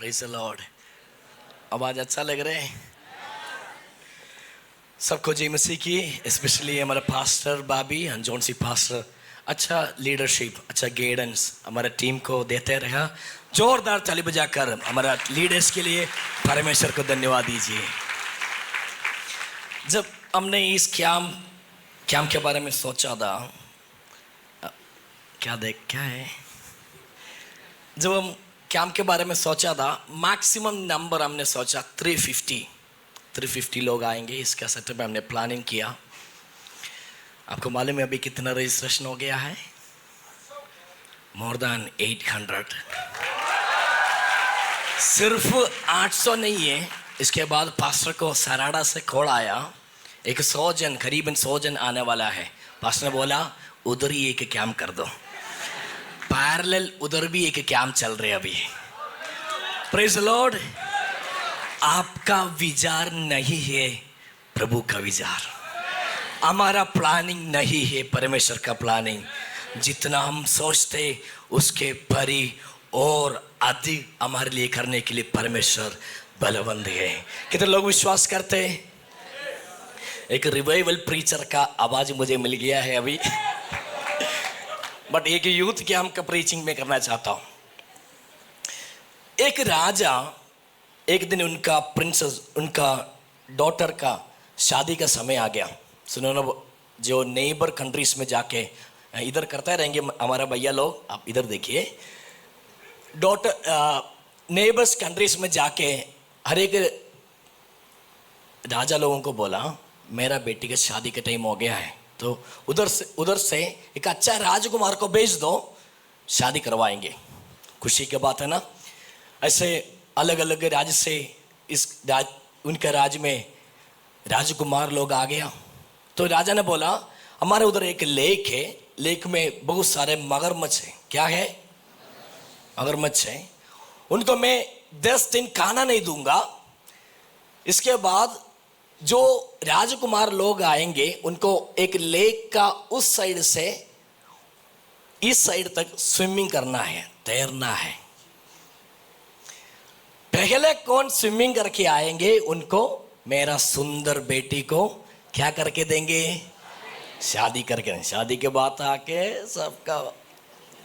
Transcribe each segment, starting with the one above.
Praise the Lord. आवाज अच्छा लग रहा है सबको? जय मसीह की। स्पेशली हमारा पास्टर बाबी जॉन सी पास्टर अच्छा लीडरशिप, अच्छा गाइडेंस हमारा टीम को देते रहा। जोरदार ताली बजाकर हमारा लीडर्स के लिए परमेश्वर को धन्यवाद दीजिए। जब हमने इस कैंप के बारे में सोचा था, क्या है, जब हम कैंप के बारे में सोचा था, मैक्सिमम नंबर हमने सोचा 350 लोग आएंगे। इसका सेटअप हमने प्लानिंग किया। आपको मालूम है अभी कितना रजिस्ट्रेशन हो गया है? More than 800। सिर्फ 800 नहीं है, इसके बाद पास्टर को सराड़ा से कॉल आया, एक 100 जन, करीबन 100 जन आने वाला है। पास्टर ने बोला उधर ही एक कैंप कर दो, पैरेलल उधर भी एक कैंप चल रहे अभी। Praise the Lord. आपका विचार नहीं है प्रभु का विचार, हमारा प्लानिंग नहीं है परमेश्वर का प्लानिंग। जितना हम सोचते उसके परी और अधिक हमारे लिए करने के लिए परमेश्वर बलवंत है। कितने लोग विश्वास करते हैं? एक रिवाइवल प्रीचर का आवाज मुझे मिल गया है अभी बट एक यूथ कैंप का प्रीचिंग में करना चाहता हूं। एक राजा, एक दिन उनका प्रिंसेस, उनका डॉटर का शादी का समय आ गया। सुनो ना, जो नेबर कंट्रीज में जाके इधर करते रहेंगे हमारा भैया लोग, आप इधर देखिए। डॉटर नेबर्स कंट्रीज में जाके हर एक राजा लोगों को बोला मेरा बेटी का शादी का टाइम हो गया है, तो उधर से एक अच्छा राजकुमार को भेज दो, शादी करवाएंगे। खुशी की बात है ना। ऐसे अलग अलग राज्य से उनके राज्य में राजकुमार लोग आ गया। तो राजा ने बोला हमारे उधर एक लेक है, लेक में बहुत सारे मगरमच्छ है। क्या है? मगरमच्छ है। उनको मैं 10 दिन खाना नहीं दूंगा। इसके बाद जो राजकुमार लोग आएंगे उनको एक लेक का उस साइड से इस साइड तक स्विमिंग करना है, तैरना है। पहले कौन स्विमिंग करके आएंगे उनको मेरा सुंदर बेटी को क्या करके देंगे? शादी करके। शादी के बाद आके सबका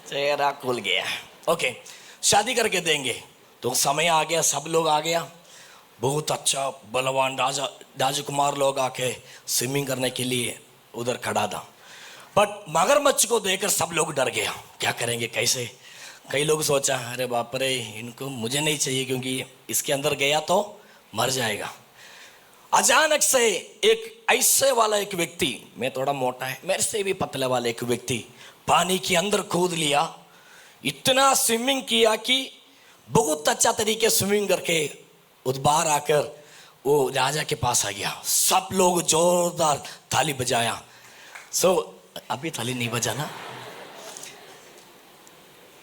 चेहरा खुल गया। ओके, शादी करके देंगे। तो समय आ गया, सब लोग आ गया। बहुत अच्छा बलवान राजकुमार लोग आके स्विमिंग करने के लिए उधर खड़ा था। बट मगरमच्छ को देखकर सब लोग डर गया। क्या करेंगे, कैसे? कई लोग सोचा अरे बाप रे, इनको मुझे नहीं चाहिए क्योंकि इसके अंदर गया तो मर जाएगा। अचानक से एक ऐसे वाला एक व्यक्ति, मैं थोड़ा मोटा है, मेरे से भी पतले वाला एक व्यक्ति पानी के अंदर कूद लिया। इतना स्विमिंग किया कि बहुत अच्छा तरीके स्विमिंग करके बाहर आकर वो राजा के पास आ गया। सब लोग जोरदार ताली बजाया। अभी ताली नहीं बजाना।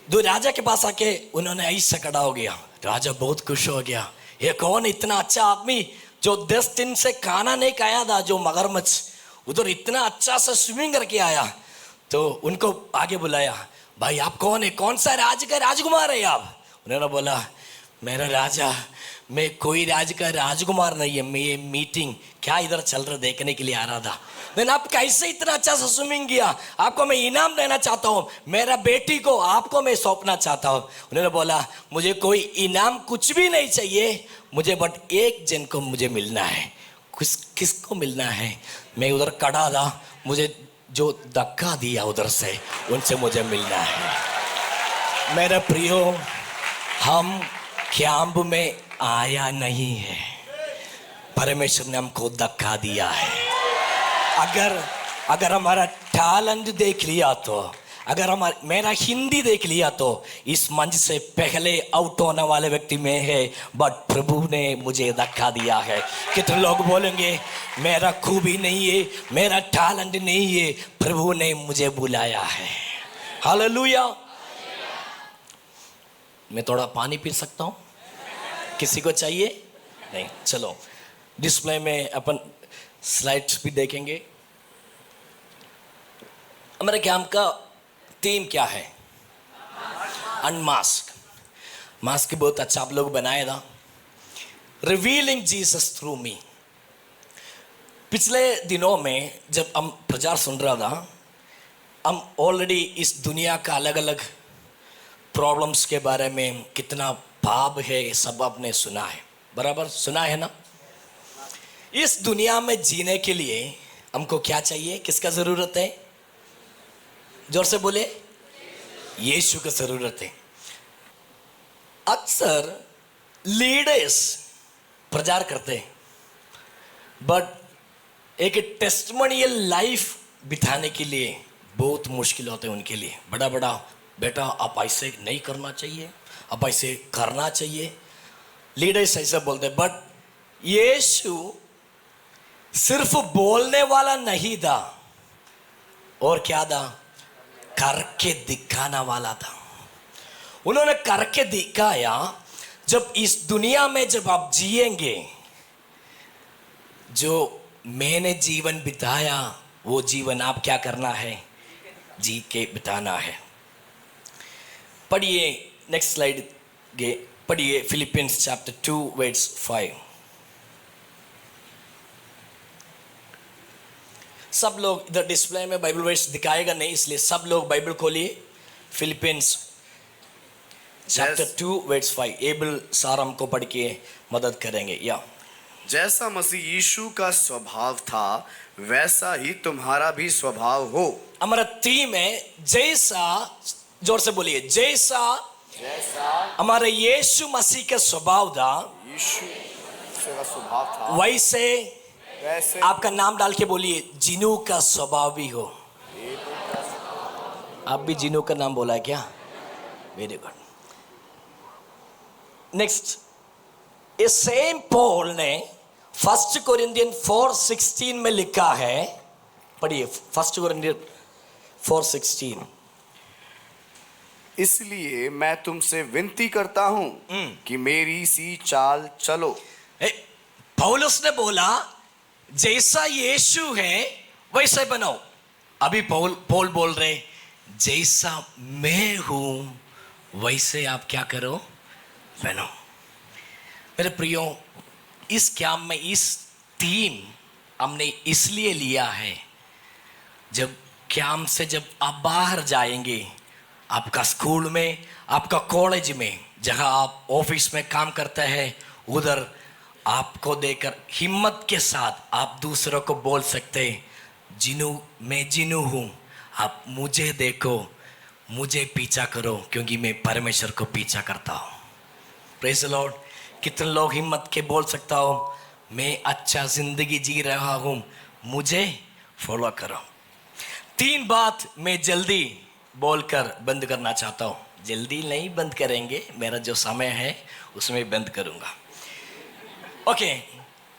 दो राजा के पास आके उन्होंने ऐसा खड़ा हो गया। राजा बहुत खुश हो गया। ये कौन इतना अच्छा आदमी जो 10 दिन से खाना नहीं खाया था, जो मगरमच्छ उधर इतना अच्छा सा स्विमिंग करके आया। तो उनको आगे बुलाया, भाई आप कौन है, कौन सा राज्य का राजकुमार है आप? उन्होंने बोला मेरा राजा, मैं कोई राज्य का राजकुमार नहीं है, मैं ये मीटिंग क्या इधर चल रहा देखने के लिए आ रहा था। मैंने आप कैसे इतना अच्छा सा स्विमिंग किया, आपको मैं इनाम देना चाहता हूँ, मेरा बेटी को आपको मैं सौंपना चाहता हूँ। उन्होंने बोला मुझे कोई इनाम कुछ भी नहीं चाहिए, मुझे बट एक जन को मुझे मिलना है। किसको मिलना है? मैं उधर खड़ा था, मुझे जो धक्का दिया उधर से उनसे मुझे मिलना है। मेरे प्रियो, हम कैंप में आया नहीं है, परमेश्वर ने हमको धक्का दिया है। अगर हमारा टैलेंट देख लिया तो, अगर मेरा हिंदी देख लिया तो इस मंच से पहले आउट होने वाले व्यक्ति में है, बट प्रभु ने मुझे धक्का दिया है। कितने लोग बोलेंगे मेरा खूबी नहीं है, मेरा टैलेंट नहीं है, प्रभु ने मुझे बुलाया है। हालेलुया। मैं थोड़ा पानी पी सकता हूँ? किसी को चाहिए? नहीं, चलो डिस्प्ले में अपन स्लाइड्स भी देखेंगे। हमारे कैंप का थीम क्या है? अनमास्क। मास्क बहुत अच्छा आप लोग बनाए था, रिवीलिंग जीसस थ्रू मी। पिछले दिनों में जब हम प्रचार सुन रहा था, हम ऑलरेडी इस दुनिया का अलग अलग प्रॉब्लम्स के बारे में कितना पाप है सब आपने सुना है, बराबर सुना है ना। इस दुनिया में जीने के लिए हमको क्या चाहिए, किसका जरूरत है? जोर से बोले, यीशु की जरूरत है। अक्सर लीडर्स प्रचार करते हैं, बट एक टेस्टिमोनियल लाइफ बिताने के लिए बहुत मुश्किल होते हैं उनके लिए। बड़ा बड़ा बेटा आप ऐसे नहीं करना चाहिए, आप ऐसे करना चाहिए, लीडर्स ऐसा बोलते हैं। बट यीशु सिर्फ बोलने वाला नहीं था, और क्या था? करके दिखाना वाला था। उन्होंने करके दिखाया। जब इस दुनिया में जब आप जिएंगे, जो मैंने जीवन बिताया वो जीवन आप क्या करना है? जी के बिताना है। पढ़िए नेक्स्ट स्लाइड गे, पढ़िए फिलिपियंस चैप्टर 2 वर्स 5। सब लोग इधर डिस्प्ले में बाइबल वर्स दिखाएगा नहीं, इसलिए सब लोग बाइबल खोलिए। Philippians chapter 2 verse 5। एबल सार हमको पढ़ के मदद करेंगे। या जैसा मसीह यीशु का स्वभाव था वैसा ही तुम्हारा भी स्वभाव हो। हमारा थीम है जैसा, जोर से बोलिए, जैसा हमारे यीशु मसीह का स्वभाव था, यीशु का स्वभाव था वैसे आपका नाम डाल के बोलिए जिनू का स्वभाव भी हो। आप भी जिनू का नाम बोला है क्या? Very good. नेक्स्ट, ये सेम पॉल ने 1 कोरिंथियन 4:16 में लिखा है, पढ़िए 1 कोरिंथियन 4:16। इसलिए मैं तुमसे विनती करता हूं कि मेरी सी चाल चलो। पौलुस ने बोला जैसा यीशु है वैसे बनो। अभी पौल बोल रहे जैसा मैं हूं वैसे आप क्या करो? बनो। मेरे प्रियो, इस क्या में इस थीम हमने इसलिए लिया है, जब क्या से जब आप बाहर जाएंगे, आपका स्कूल में, आपका कॉलेज में, जहां आप ऑफिस में काम करते हैं, उधर आपको देखकर हिम्मत के साथ आप दूसरों को बोल सकते, जिनू मैं जिनू हूं, आप मुझे देखो, मुझे पीछा करो, क्योंकि मैं परमेश्वर को पीछा करता हूं। Praise the Lord. कितने लोग हिम्मत के बोल सकता हो, मैं अच्छा जिंदगी जी रहा हूं, मुझे फॉलो करो। 3 बात मैं जल्दी बोलकर बंद करना चाहता हूं। जल्दी नहीं बंद करेंगे, मेरा जो समय है उसमें बंद करूंगा। ओके,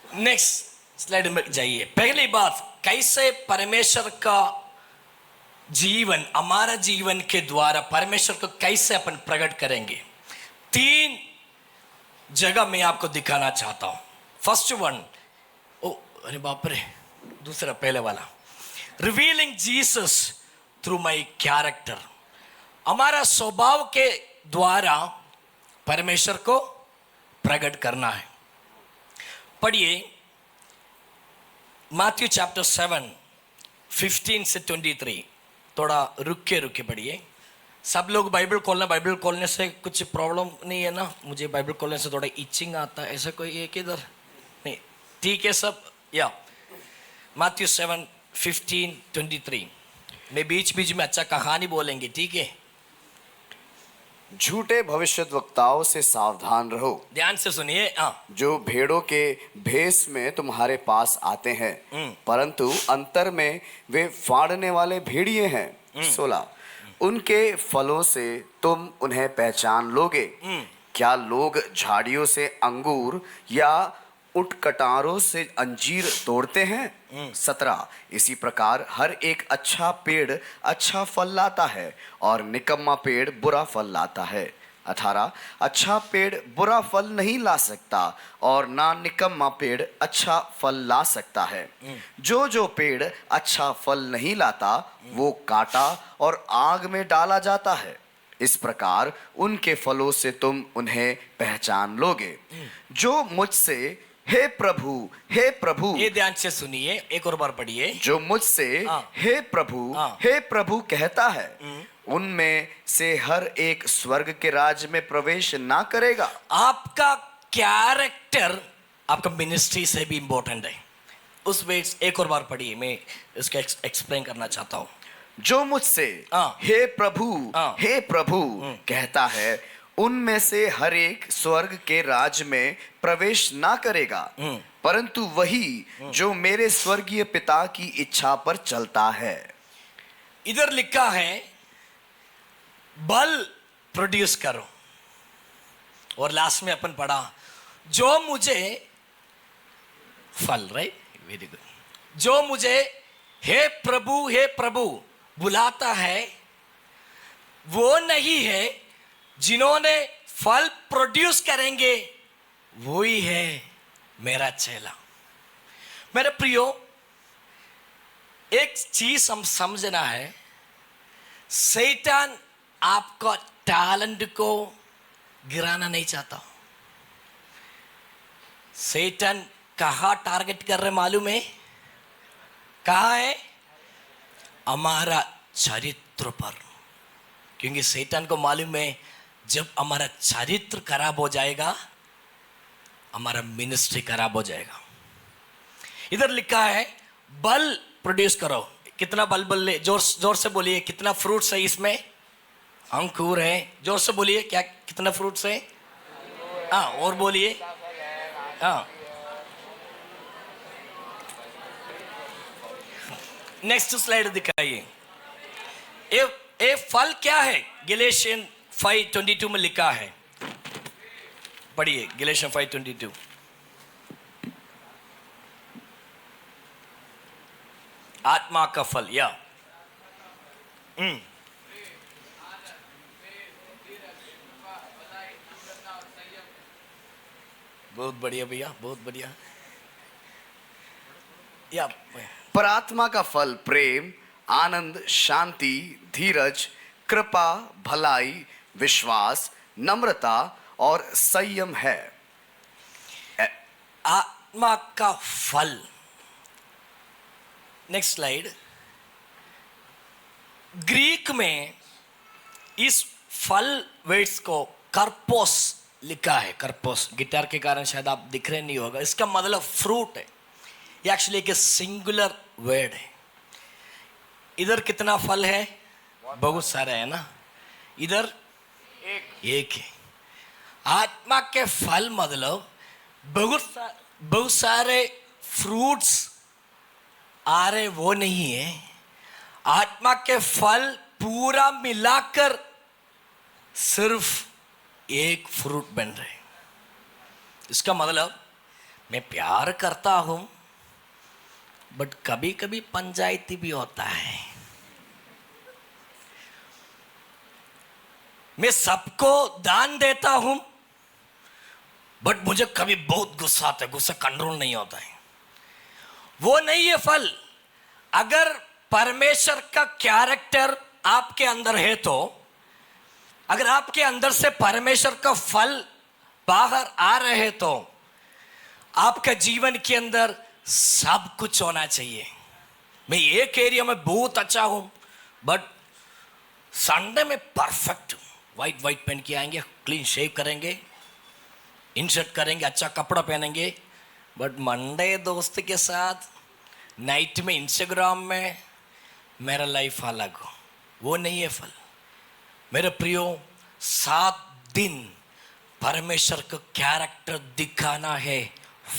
नेक्स्ट स्लाइड में जाइए। पहली बात, कैसे परमेश्वर का जीवन, हमारा जीवन के द्वारा परमेश्वर को कैसे अपन प्रकट करेंगे। 3 जगह मैं आपको दिखाना चाहता हूं। फर्स्ट वन, ओ अरे बाप रे, दूसरा पहले वाला, revealing Jesus through my character. हमारा स्वभाव के द्वारा परमेश्वर को प्रकट करना है। पढ़िए मैथ्यू चैप्टर 7 15 से 23। थोड़ा रुक के पढ़िए। सब लोग बाइबल खोलना, बाइबल खोलने से कुछ प्रॉब्लम नहीं है ना? मुझे बाइबल खोलने से थोड़ा इचिंग आता है, ऐसा कोई है किधर? नहीं, ठीक है सब। या मैथ्यू 7 15 23 में बीच बीच में अच्छा कहानी बोलेंगे, ठीक है? झूठे भविष्यद्वक्ताओं से सावधान रहो, ध्यान से सुनिए। जो भेड़ों के भेष में तुम्हारे पास आते हैं, परंतु अंतर में वे फाड़ने वाले भेड़िए हैं। 16, उनके फलों से तुम उन्हें पहचान लोगे। क्या लोग झाड़ियों से अंगूर या उटकटारों से अंजीर तोड़ते हैं? 17, इसी प्रकार हर एक अच्छा पेड़ अच्छा फल लाता है और निकम्मा पेड़ बुरा फल लाता है। 18, अच्छा पेड़ बुरा फल नहीं ला सकता और ना निकम्मा पेड़ अच्छा फल ला सकता है। जो पेड़ अच्छा फल नहीं लाता वो काटा और आग में डाला जाता है। इस प्रकार उनके फलों से तुम उन्हें पहचान लोगे। जो मुझसे हे प्रभु ये ध्यान से सुनिए, एक और बार पढ़िए। जो मुझसे हाँ। हे हाँ। प्रभु कहता है, उनमें से हर एक स्वर्ग के राज्य में प्रवेश ना करेगा। आपका कैरेक्टर आपका मिनिस्ट्री से भी इंपॉर्टेंट है। उस वे एक और बार पढ़िए, मैं इसका एक्सप्लेन करना चाहता हूँ। जो मुझसे हाँ। हे हाँ। प्रभु कहता है, उनमें से हर एक स्वर्ग के राज्य में प्रवेश ना करेगा, परंतु वही जो मेरे स्वर्गीय पिता की इच्छा पर चलता है। इधर लिखा है बल प्रोड्यूस करो, और लास्ट में अपन पढ़ा जो मुझे फल, राइट, वेरी गुड। जो मुझे हे प्रभु बुलाता है वो नहीं है, जिन्होंने फल प्रोड्यूस करेंगे वो ही है मेरा चेला। मेरे प्रियो, एक चीज हम समझना है, शैतान आपका टैलेंट को गिराना नहीं चाहता। शैतान कहाँ टारगेट कर रहे मालूम है? कहाँ है? हमारा चरित्र पर। क्योंकि शैतान को मालूम है जब हमारा चरित्र खराब हो जाएगा, हमारा मिनिस्ट्री खराब हो जाएगा। इधर लिखा है बल प्रोड्यूस करो। कितना बल बोले, जोर से बोलिए, कितना फ्रूट्स है इसमें? अंकुर है। जोर से बोलिए, क्या कितना फ्रूट्स है? हाँ, और बोलिए। हाँ, नेक्स्ट स्लाइड दिखाइए। ये फल क्या है? गलेशियन 5:22 में लिखा है, पढ़िए गलेशियन 5:22। आत्मा का फल, या बहुत बढ़िया भैया, बहुत बढ़िया। या पर आत्मा का फल प्रेम, आनंद, शांति, धीरज, कृपा, भलाई, विश्वास, नम्रता और संयम है। आत्मा का फल। Next slide. ग्रीक में इस फल वर्ड्स को कर्पोस लिखा है। कर्पोस, गिटार के कारण शायद आप दिख रहे नहीं होगा, इसका मतलब फ्रूट है। ये एक्चुअली एक सिंगुलर वर्ड है। इधर कितना फल है? बहुत सारे है ना। इधर एक है। आत्मा के फल मतलब बहुत सारे फ्रूट्स आ रहे, वो नहीं है। आत्मा के फल पूरा मिलाकर सिर्फ एक फ्रूट बन रहे। इसका मतलब मैं प्यार करता हूं, बट कभी कभी पंचायती भी होता है। मैं सबको दान देता हूं, बट मुझे कभी बहुत गुस्सा आता है, गुस्सा कंट्रोल नहीं होता है। वो नहीं है फल। अगर परमेश्वर का कैरेक्टर आपके अंदर है, तो अगर आपके अंदर से परमेश्वर का फल बाहर आ रहे हैं, तो आपका जीवन के अंदर सब कुछ होना चाहिए। मैं एक एरिया में बहुत अच्छा हूं, बट संडे में परफेक्ट हूं। वाइट पहन के आएंगे, क्लीन शेव करेंगे, इनशर्ट करेंगे, अच्छा कपड़ा पहनेंगे, बट मंडे दोस्त के साथ, नाइट में इंस्टाग्राम में मेरा लाइफ अलग हो, वो नहीं है फल। मेरे प्रियो, 7 दिन परमेश्वर का कैरेक्टर दिखाना है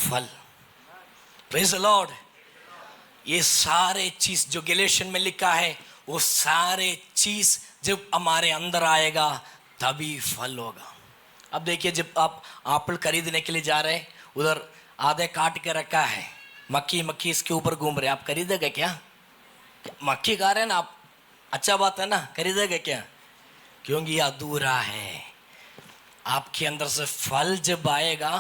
फल। Praise the Lord. ये सारे चीज जो गलेशियन में लिखा है, वो सारे चीज जब हमारे अंदर आएगा तभी फल होगा। अब देखिए, जब आप एप्पल खरीदने के लिए जा रहे हैं, उधर आधे काट के रखा है, मक्खी इसके ऊपर घूम रहे, आप खरीदेंगे क्या? मक्खी खा रहे हैं ना आप, अच्छा बात है ना, खरीदेंगे क्या? क्योंकि ये अधूरा है। आपके अंदर से फल जब आएगा,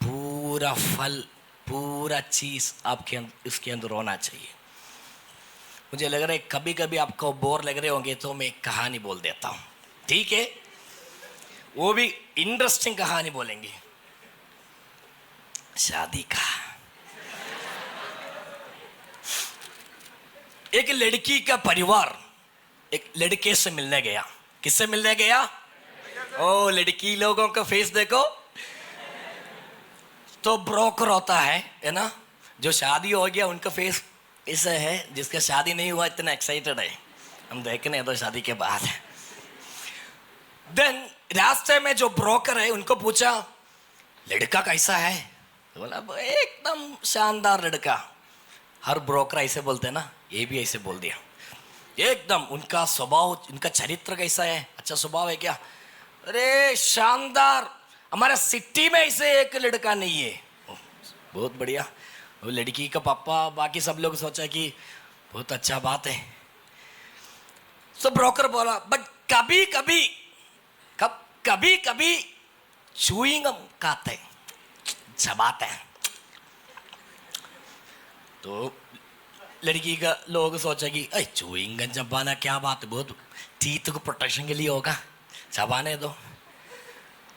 पूरा फल, पूरा चीज आपके अंदर, इसके अंदर होना चाहिए। मुझे लग रहा है कभी कभी आपको बोर लग रहे होंगे, तो मैं एक कहानी बोल देता हूँ। ठीक है, वो भी इंटरेस्टिंग कहानी बोलेंगे शादी का। एक लड़की का परिवार एक लड़के से मिलने गया। किससे मिलने गया? ओ, लड़की लोगों का फेस देखो तो ब्रोकर होता है ना, जो शादी हो गया उनका फेस ऐसा है, जिसका शादी नहीं हुआ इतना एक्साइटेड है, हम देखने तो शादी के बाद। देन रास्ते में जो ब्रोकर है उनको पूछा लड़का कैसा है, तो बोला एकदम शानदार लड़का। हर ब्रोकर ऐसे बोलते हैं ना, ये भी ऐसे बोल दिया एकदम। उनका स्वभाव, उनका चरित्र कैसा है, अच्छा स्वभाव है क्या? अरे शानदार, हमारा सिटी में ऐसे एक लड़का नहीं है। बहुत बढ़िया। वो लड़की का पापा बाकी सब लोग सोचा कि बहुत अच्छा बात है। तो ब्रोकर बोला बट कभी कभी कभी कभी चूइंगम खाते चबाते हैं। तो लड़की का लोग सोचा कि चूइंगम चबाना क्या बात है, बहुत टीथ को प्रोटेक्शन के लिए होगा, चबाने दो।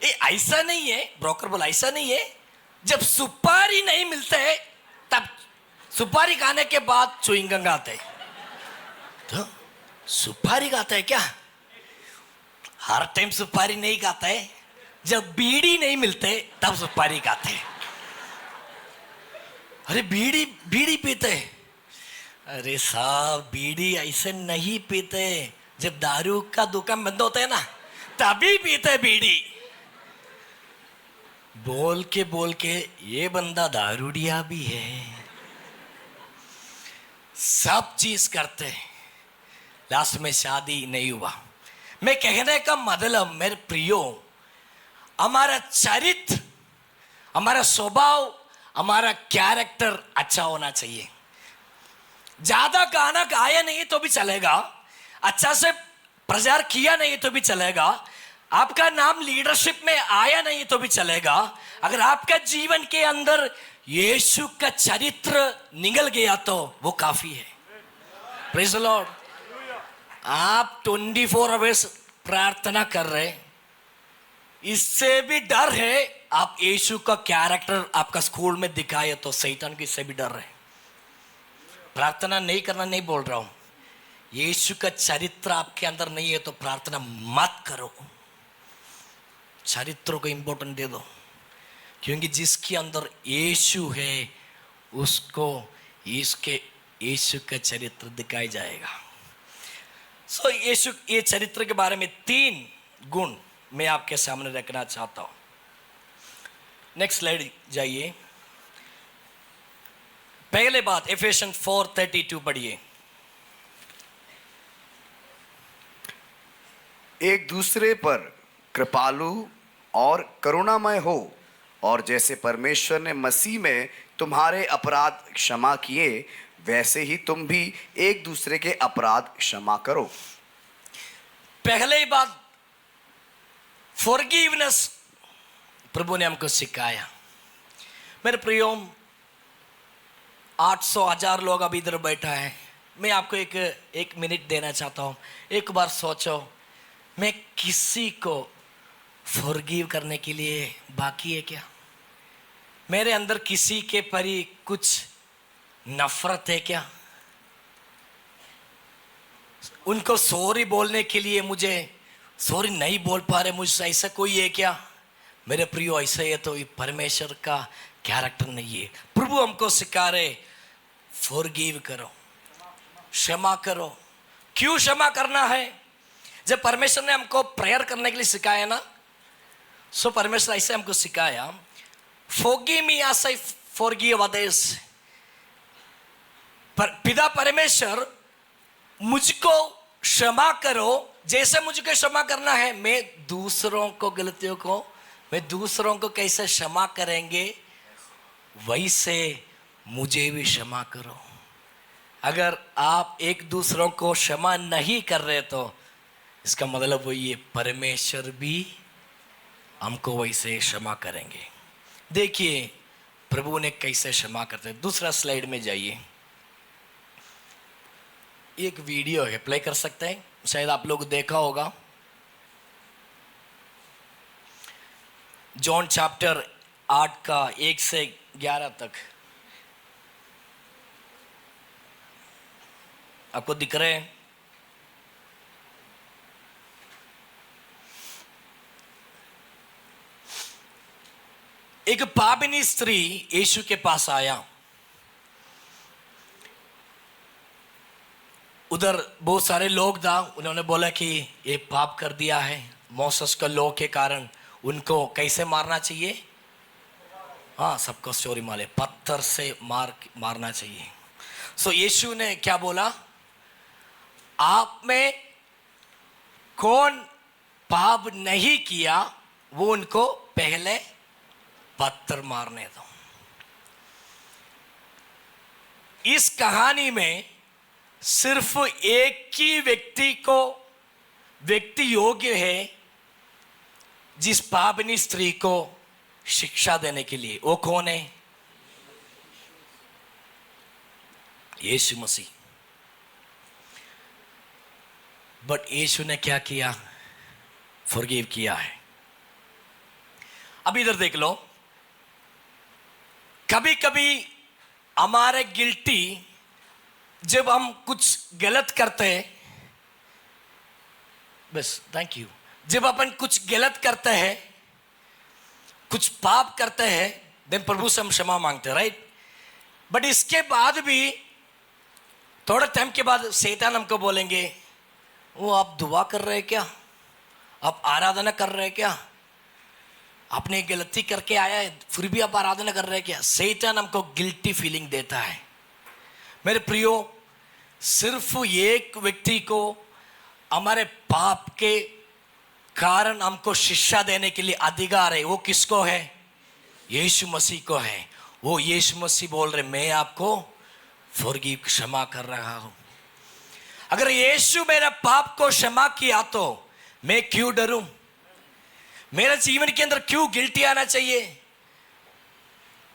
ऐसा नहीं है, ब्रोकर बोला ऐसा नहीं है, जब सुपारी नहीं मिलते तब सुपारी खाने के बाद चुइंगम खाते। तो सुपारी खाता है क्या? हर टाइम सुपारी नहीं खाता है, जब बीड़ी नहीं मिलते तब सुपारी खाते। अरे बीड़ी बीड़ी पीते? अरे साहब बीड़ी ऐसे नहीं पीते, जब दारू का दुकान बंद होता है ना तभी पीते बीड़ी। बोल के ये बंदा दारूडिया भी है। सब चीज करते, लास्ट में शादी नहीं हुआ। मैं कहने का मतलब मेरे प्रियो, हमारा चरित्र, हमारा स्वभाव, हमारा कैरेक्टर अच्छा होना चाहिए। ज्यादा गाना गाया नहीं तो भी चलेगा, अच्छा से प्रचार किया नहीं तो भी चलेगा, आपका नाम लीडरशिप में आया नहीं तो भी चलेगा, अगर आपका जीवन के अंदर यीशु का चरित्र निकल गया तो वो काफी है। Praise the Lord. आप 24 आवर्स प्रार्थना कर रहे, इससे भी डर है आप यीशु का कैरेक्टर आपका स्कूल में दिखाए तो शैतान की इससे भी डर है। प्रार्थना नहीं करना नहीं बोल रहा हूं, यीशु का चरित्र आपके अंदर नहीं है तो प्रार्थना मत करो। चरित्र को इंपॉर्टेंट दे दो, क्योंकि जिसके अंदर यीशु है उसको यीशु का चरित्र दिखाया जाएगा। सो यीशु ये चरित्र के बारे में 3 गुण मैं आपके सामने रखना चाहता हूं। नेक्स्ट स्लाइड जाइए। पहले बात एफेसियंस 4:32 पढ़िए। एक दूसरे पर कृपालु और करुणामय हो, और जैसे परमेश्वर ने मसीह में तुम्हारे अपराध क्षमा किए, वैसे ही तुम भी एक दूसरे के अपराध क्षमा करो। पहले ही बात फॉरगिवनेस प्रभु ने हमको सिखाया। मेरे प्रियो, 800,000 लोग अभी इधर बैठा है। मैं आपको एक मिनट देना चाहता हूं। एक बार सोचो, मैं किसी को फॉरगिव करने के लिए बाकी है क्या? मेरे अंदर किसी के परी कुछ नफरत है क्या? उनको सॉरी बोलने के लिए मुझे सॉरी नहीं बोल पा रहे, मुझसे ऐसा कोई है क्या? मेरे प्रियो, ऐसा है तो ये परमेश्वर का कैरेक्टर नहीं है। प्रभु हमको सिखा रहे फॉरगिव करो, क्षमा करो। क्यों क्षमा करना है? जब परमेश्वर ने हमको प्रेयर करने के लिए सिखाया ना, सो परमेश्वर ऐसे हमको सिखाया, forgive me as I forgive others. पिता परमेश्वर, मुझको क्षमा करो जैसे मुझको क्षमा करना है। मैं दूसरों को गलतियों को, मैं दूसरों को कैसे क्षमा करेंगे वैसे मुझे भी क्षमा करो। अगर आप एक दूसरों को क्षमा नहीं कर रहे तो इसका मतलब वही है, परमेश्वर भी हमको वैसे क्षमा करेंगे। देखिए प्रभु ने कैसे क्षमा करते हैं। दूसरा स्लाइड में जाइए। एक वीडियो है, प्ले कर सकते हैं, शायद आप लोग देखा होगा। जॉन चैप्टर 8 का 1 से 11 तक आपको दिख रहे हैं? एक पापिनी स्त्री यीशु के पास आया। उधर बहुत सारे लोग था, उन्होंने बोला कि ये पाप कर दिया है, मोसेस का लॉ के कारण उनको कैसे मारना चाहिए? हाँ, सबको स्टोरी माले, पत्थर से मारना चाहिए। सो यीशु ने क्या बोला? आप में कौन पाप नहीं किया वो उनको पहले पत्थर मारने दो। इस कहानी में सिर्फ एक ही व्यक्ति योग्य है जिस पापिनी स्त्री को शिक्षा देने के लिए। वो कौन है? यीशु मसीह। बट यीशु ने क्या किया? फॉरगिव किया है। अब इधर देख लो, कभी कभी हमारे गिल्टी, जब हम कुछ गलत करते हैं, बस थैंक यू, जब अपन कुछ गलत करते हैं, कुछ पाप करते हैं, देन प्रभु से हम क्षमा मांगते हैं, राइट? बट इसके बाद भी थोड़ा टाइम के बाद शैतान हमको बोलेंगे, वो आप दुआ कर रहे हैं क्या? आप आराधना कर रहे हैं क्या? आपने गलती करके आया है फिर भी आप आराधना कर रहे हैं क्या? शैतान हमको गिल्टी फीलिंग देता है। मेरे प्रियो, सिर्फ एक व्यक्ति को हमारे पाप के कारण हमको शिक्षा देने के लिए अधिकार है। वो किसको है? यीशु मसीह को है। वो यीशु मसीह बोल रहे, मैं आपको फॉरगिव, क्षमा कर रहा हूं। अगर यीशु मेरा पाप को क्षमा किया तो मैं क्यों डरूं? मेरे जीवन के अंदर क्यों गिल्टी आना चाहिए?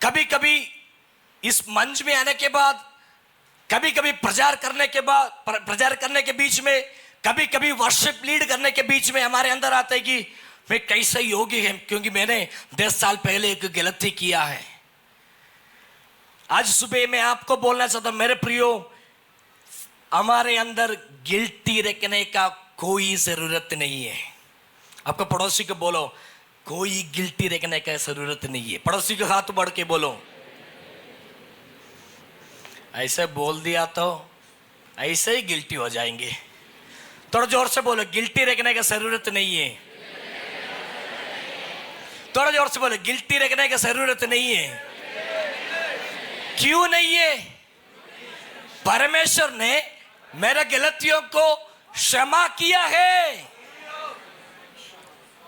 कभी कभी इस मंच में आने के बाद, कभी कभी प्रचार करने के बीच में, कभी कभी वर्शिप लीड करने के बीच में हमारे अंदर आता है कि मैं कैसे योग्य है क्योंकि मैंने 10 साल पहले एक गलती किया है। आज सुबह मैं आपको बोलना चाहता हूं, मेरे प्रियो, हमारे अंदर गिल्टी रखने का कोई जरूरत नहीं है। आपको पड़ोसी को बोलो, कोई गिल्टी रखने का जरूरत नहीं है। पड़ोसी को हाथ बढ़ के बोलो। ऐसे बोल दिया तो ऐसे ही गिल्टी हो जाएंगे। थोड़ा जोर से बोलो, गिल्टी रखने का जरूरत नहीं है। थोड़ा जोर से बोलो, गिल्टी रखने का जरूरत नहीं है। क्यों नहीं है? परमेश्वर ने मेरे गलतियों को क्षमा किया है।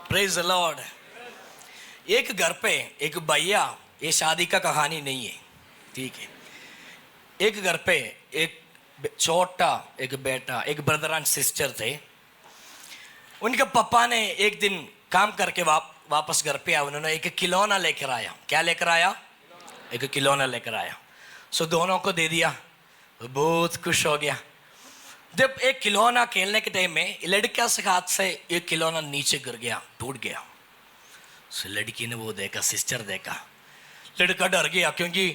Praise the Lord. एक घर पे एक भैया, ये शादी का कहानी नहीं है, ठीक है? एक घर पे एक छोटा एक बेटा, एक ब्रदर एंड सिस्टर थे। उनके पापा ने एक दिन काम करके वापस घर पे आया, उन्होंने एक खिलौना लेकर आया। क्या लेकर आया? एक खिलौना लेकर आया। सो दोनों को दे दिया, बहुत खुश हो गया। जब एक खिलौना खेलने के टाइम में लड़का से हाथ से एक खिलौना नीचे गिर गया, टूट गया। सो लड़की ने वो देखा, सिस्टर देखा, लड़का डर गया क्योंकि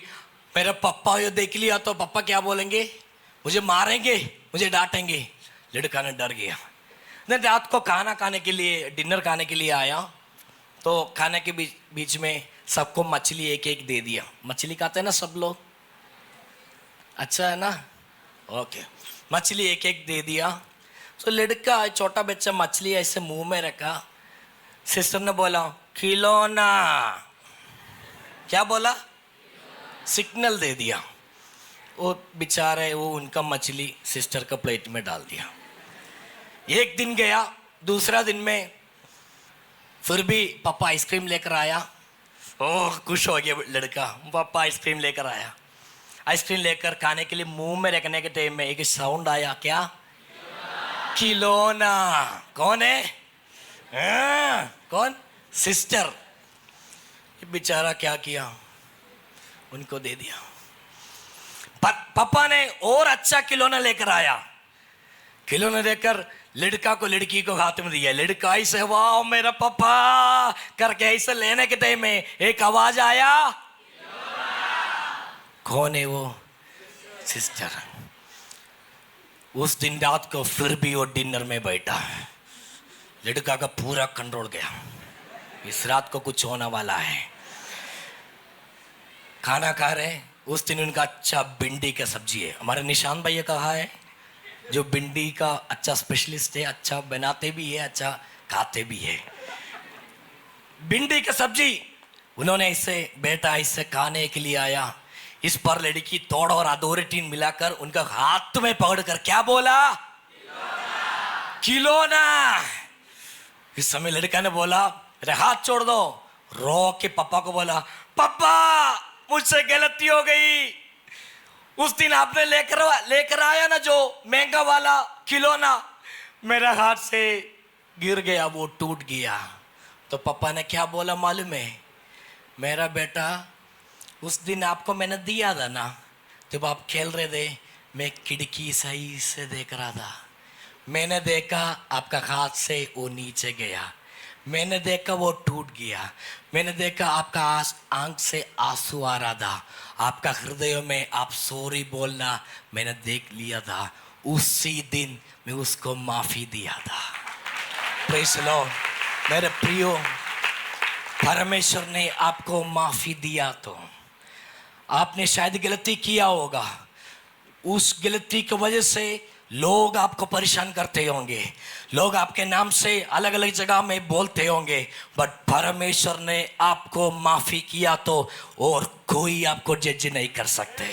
मेरा पापा ये देख लिया तो पापा क्या बोलेंगे? मुझे मारेंगे, मुझे डांटेंगे। लड़का ने डर गया। नहीं, रात को खाना खाने के लिए, डिनर खाने के लिए आया तो खाने के बीच में सबको मछली एक एक दे दिया। मछली खाते हैं ना सब लोग, अच्छा है ना? ओके, मछली एक एक दे दिया। तो लड़का, छोटा बच्चा, मछली ऐसे मुंह में रखा। सिस्टर ने बोला, खिलौना। क्या बोला? सिग्नल दे दिया। वो बेचारे, वो उनका मछली सिस्टर का प्लेट में डाल दिया। एक दिन गया, दूसरा दिन में फिर भी पापा आइसक्रीम लेकर आया। ओह, खुश हो गया लड़का, पापा आइसक्रीम लेकर आया। आइसक्रीम लेकर खाने के लिए मुंह में रखने के टाइम में एक साउंड आया। क्या? खिलौना। कौन है? कौन? सिस्टर। बेचारा क्या किया? उनको दे दिया। पापा ने और अच्छा खिलौना लेकर आया। खिलौने देखकर लड़का को लड़की को हाथ में दिया, लड़का ऐसे वाह मेरा पापा करके ऐसे लेने के टाइम में एक आवाज आया, कौन है वो? सिस्टर। उस दिन रात को फिर भी वो डिनर में बैठा, लड़का का पूरा कंट्रोल गया, इस रात को कुछ होने वाला है। खाना खा रहे, उस दिन उनका अच्छा भिंडी का सब्जी है, हमारे निशान भैया कहा है जो भिंडी का अच्छा स्पेशलिस्ट है, अच्छा बनाते भी है, अच्छा खाते भी है। भिंडी का सब्जी उन्होंने इससे बेटा इससे खाने के लिए आया, इस पर लड़की तोड़ और अधोरिटी मिलाकर उनका हाथ में पकड़कर क्या बोला? खिलौना। इस समय लड़का ने बोला अरे हाथ छोड़ दो, रो के पापा को बोला पापा मुझसे गलती हो गई, उस दिन आपने लेकर आया ना जो महंगा वाला खिलौना, मेरा हाथ से गिर गया, वो टूट गया। तो पापा ने क्या बोला मालूम है? मेरा बेटा उस दिन आपको मैंने दिया था ना, जब आप खेल रहे थे, मैं खिड़की सही से देख रहा था, मैंने देखा आपका हाथ से वो नीचे गया, मैंने देखा वो टूट गया, मैंने देखा आपका आंख से आंसू आ रहा था, आपका हृदय में आप सॉरी बोलना मैंने देख लिया था, उसी दिन मैं उसको माफी दिया था। Praise the Lord. मेरे प्रियो, परमेश्वर ने आपको माफी दिया तो आपने शायद गलती किया होगा, उस गलती की वजह से लोग आपको परेशान करते होंगे, लोग आपके नाम से अलग अलग जगह में बोलते होंगे, बट परमेश्वर ने आपको माफी किया तो और कोई आपको जज नहीं कर सकते।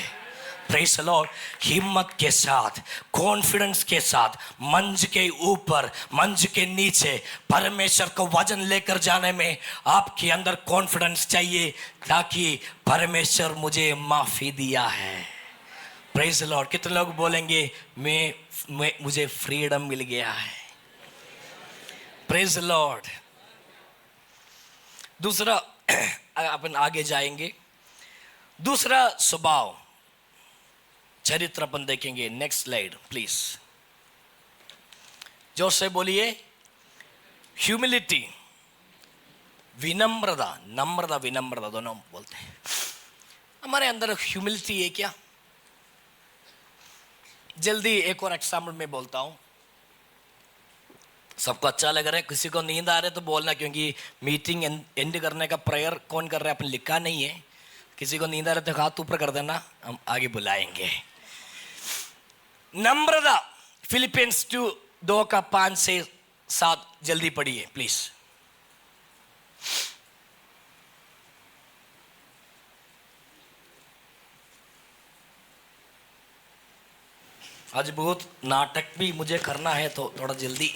Praise the Lord. हिम्मत के साथ, कॉन्फिडेंस के साथ, मंच के ऊपर मंच के नीचे परमेश्वर को वजन लेकर जाने में आपके अंदर कॉन्फिडेंस चाहिए, ताकि परमेश्वर मुझे माफी दिया है। Praise the Lord. कितने लोग बोलेंगे मुझे फ्रीडम मिल गया है? Praise the Lord. दूसरा अपन आगे जाएंगे, दूसरा स्वभाव चरित्र अपन देखेंगे। Next slide please. जोर से बोलिए, ह्यूमिलिटी, विनम्रता, नम्रता विनम्रता दोनों बोलते हैं। हमारे अंदर ह्यूमिलिटी है क्या? जल्दी एक और एग्जाम्पल में बोलता हूं, सबको अच्छा लग रहा है, किसी को नींद आ रहा है तो बोलना, क्योंकि मीटिंग एंड करने का प्रेयर कौन कर रहा है अपन लिखा नहीं है। किसी को नींद आ रहा है तो हाथ ऊपर कर देना, हम आगे बुलाएंगे। नम्रता, फिलिपियंस 2 का 5 से 7 जल्दी पढ़िए प्लीज। आज बहुत नाटक भी मुझे करना है तो थोड़ा जल्दी।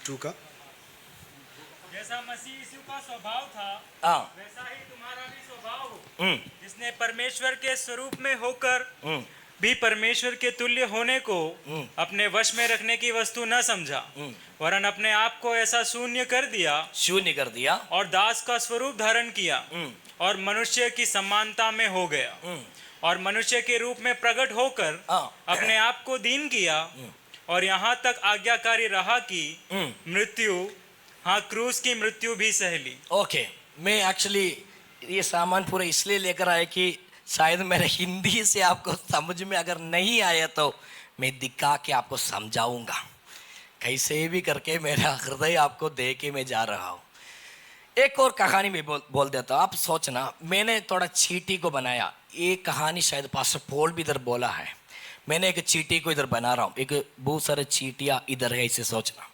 का जैसा मसीह यीशु का स्वभाव था, वैसा ही तुम्हारा भी स्वभाव हो, जिसने परमेश्वर के स्वरूप में होकर भी परमेश्वर के तुल्य होने को अपने वश में रखने की वस्तु न समझा, वरन अपने आप को ऐसा शून्य कर दिया और दास का स्वरूप धारण किया और मनुष्य की समानता में हो गया, और मनुष्य के रूप में प्रकट होकर अपने आप को दीन किया और यहाँ तक आज्ञाकारी रहा कि मृत्यु, हाँ क्रूस की मृत्यु भी सह ली। ओके, मैं एक्चुअली ये सामान पूरा इसलिए लेकर आया कि शायद मेरे हिंदी से आपको समझ में अगर नहीं आया तो मैं दिखा के आपको समझाऊंगा, कैसे भी करके मेरा हृदय आपको दे के मैं जा रहा हूँ। एक और कहानी में बोल देता हूँ। आप सोचना, मैंने थोड़ा चींटी को बनाया, ये कहानी शायद पास्टर पॉल भी इधर बोला है। मैंने एक चींटी को इधर बना रहा हूँ, एक बहुत सारे चींटियाँ इधर है, इसे सोचना।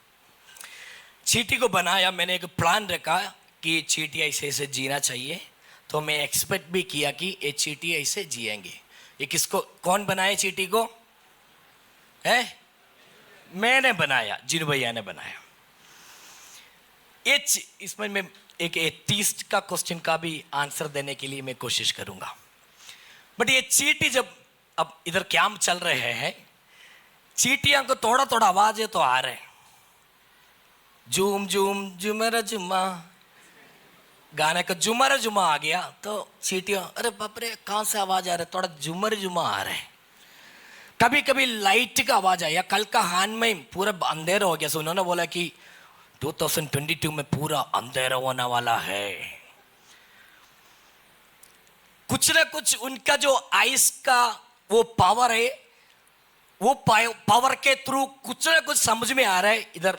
चींटी को बनाया, मैंने एक प्लान रखा कि चींटियाँ ऐसे ऐसे जीना चाहिए, तो मैं एक्सपेक्ट भी किया कि ये चींटी ऐसे जिएंगे। ये किसको, कौन बनाया चींटी को? है मैंने बनाया, जिन भैया ने बनाया। इसमें मैं एक एथिस्ट का क्वेश्चन का भी आंसर देने के लिए मैं कोशिश करूंगा। बट ये चींटी जब अब इधर कैंप चल रहे हैं, चींटियां को थोड़ा थोड़ा आवाज है तो आ रहे, झूम झूम झूमरा झुमा, गाने का जुमर जुमा आ गया तो चींटियां, अरे बाप रे कहाँ से आवाज आ रहा है, थोड़ा जुमर जुमा आ रहा है। कभी कभी लाइट का आवाज आया, कल का हान में पूरा अंधेरा हो गया, सो उन्होंने बोला कि 2022 में पूरा अंधेरा होने वाला है। कुछ ना कुछ उनका जो आइस का वो पावर है, वो पावर के थ्रू कुछ ना कुछ समझ में आ रहा है, इधर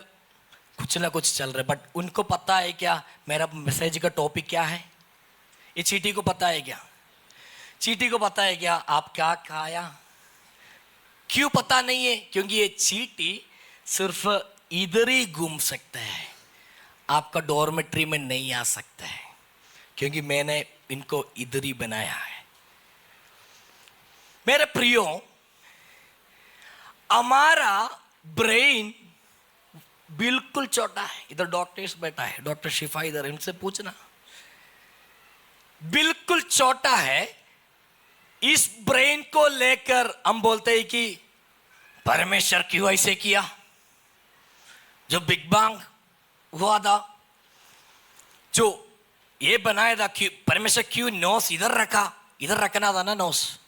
कुछ ना कुछ चल रहा है। बट उनको पता है क्या मेरा मैसेज का टॉपिक क्या है? ये चींटी को पता है क्या? चींटी को पता है क्या आप क्या खाया? क्यों पता नहीं है? क्योंकि ये चींटी सिर्फ इधर ही घूम सकता है, आपका डॉर्मेट्री में नहीं आ सकता है, क्योंकि मैंने इनको इधर ही बनाया है। मेरे प्रियो, हमारा ब्रेन बिल्कुल छोटा है। इधर डॉक्टर्स बैठा है, डॉक्टर शिफा इधर, इनसे पूछना, बिल्कुल छोटा है। इस ब्रेन को लेकर हम बोलते हैं कि परमेश्वर क्यों ऐसे किया? जो बिग बैंग हुआ था, जो ये बनाया था, कि परमेश्वर क्यों नोस इधर रखा? इधर रखना था ना नोस।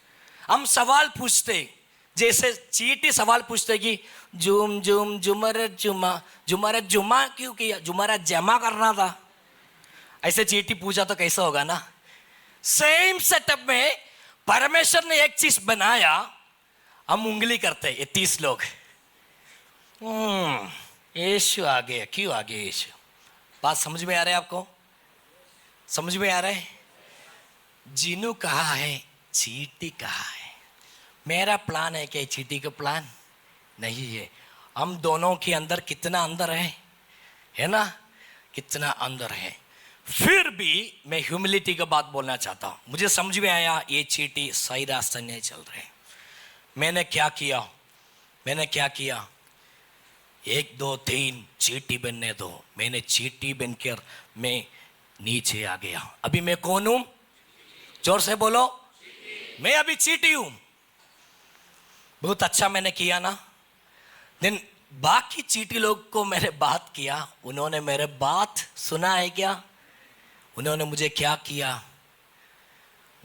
हम सवाल पूछते, जैसे चींटी सवाल पूछते कि जुम जुम जुमर जुमा, जुमर जुमा क्यों किया? जुमर जमा करना था। ऐसे चींटी पूछा तो कैसा होगा ना? सेम सेटअप में परमेश्वर ने एक चीज बनाया, हम उंगली करते ये 30 लोग। यीशु आ गया, क्यों आ गया यीशु? बात समझ में आ रहा है आपको? समझ में आ रहा है? जीनू कहा है, चींटी कहा है। मेरा प्लान है कि चींटी का प्लान नहीं है। हम दोनों के अंदर कितना अंदर है ना? कितना अंदर है। फिर भी मैं ह्यूमिलिटी का बात बोलना चाहता हूं। मुझे समझ में आया ये चींटी सही रास्ते नहीं चल रहे। मैंने क्या किया? 1 2 3 चींटी बनने दो। मैंने चींटी बनकर मैं नीचे आ गया। अभी मैं कौन हूं? जोर से बोलो, मैं अभी चींटी हूं। बहुत अच्छा मैंने किया ना। दिन बाकी चींटी लोग को मैंने बात किया, उन्होंने मेरे बात सुना है क्या? उन्होंने मुझे क्या किया?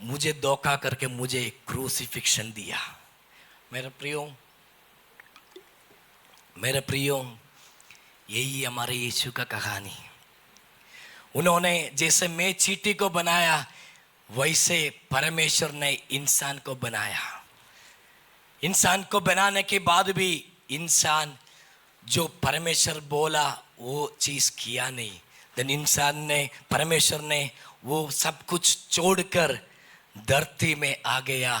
मुझे धोखा करके मुझे क्रूसिफिक्शन दिया। मेरे प्रियो, यही हमारे यीशु का कहानी। उन्होंने जैसे मैं चींटी को बनाया, वैसे परमेश्वर ने इंसान को बनाया। इंसान को बनाने के बाद भी इंसान जो परमेश्वर बोला वो चीज किया नहीं। देन परमेश्वर ने वो सब कुछ छोड़कर धरती में आ गया।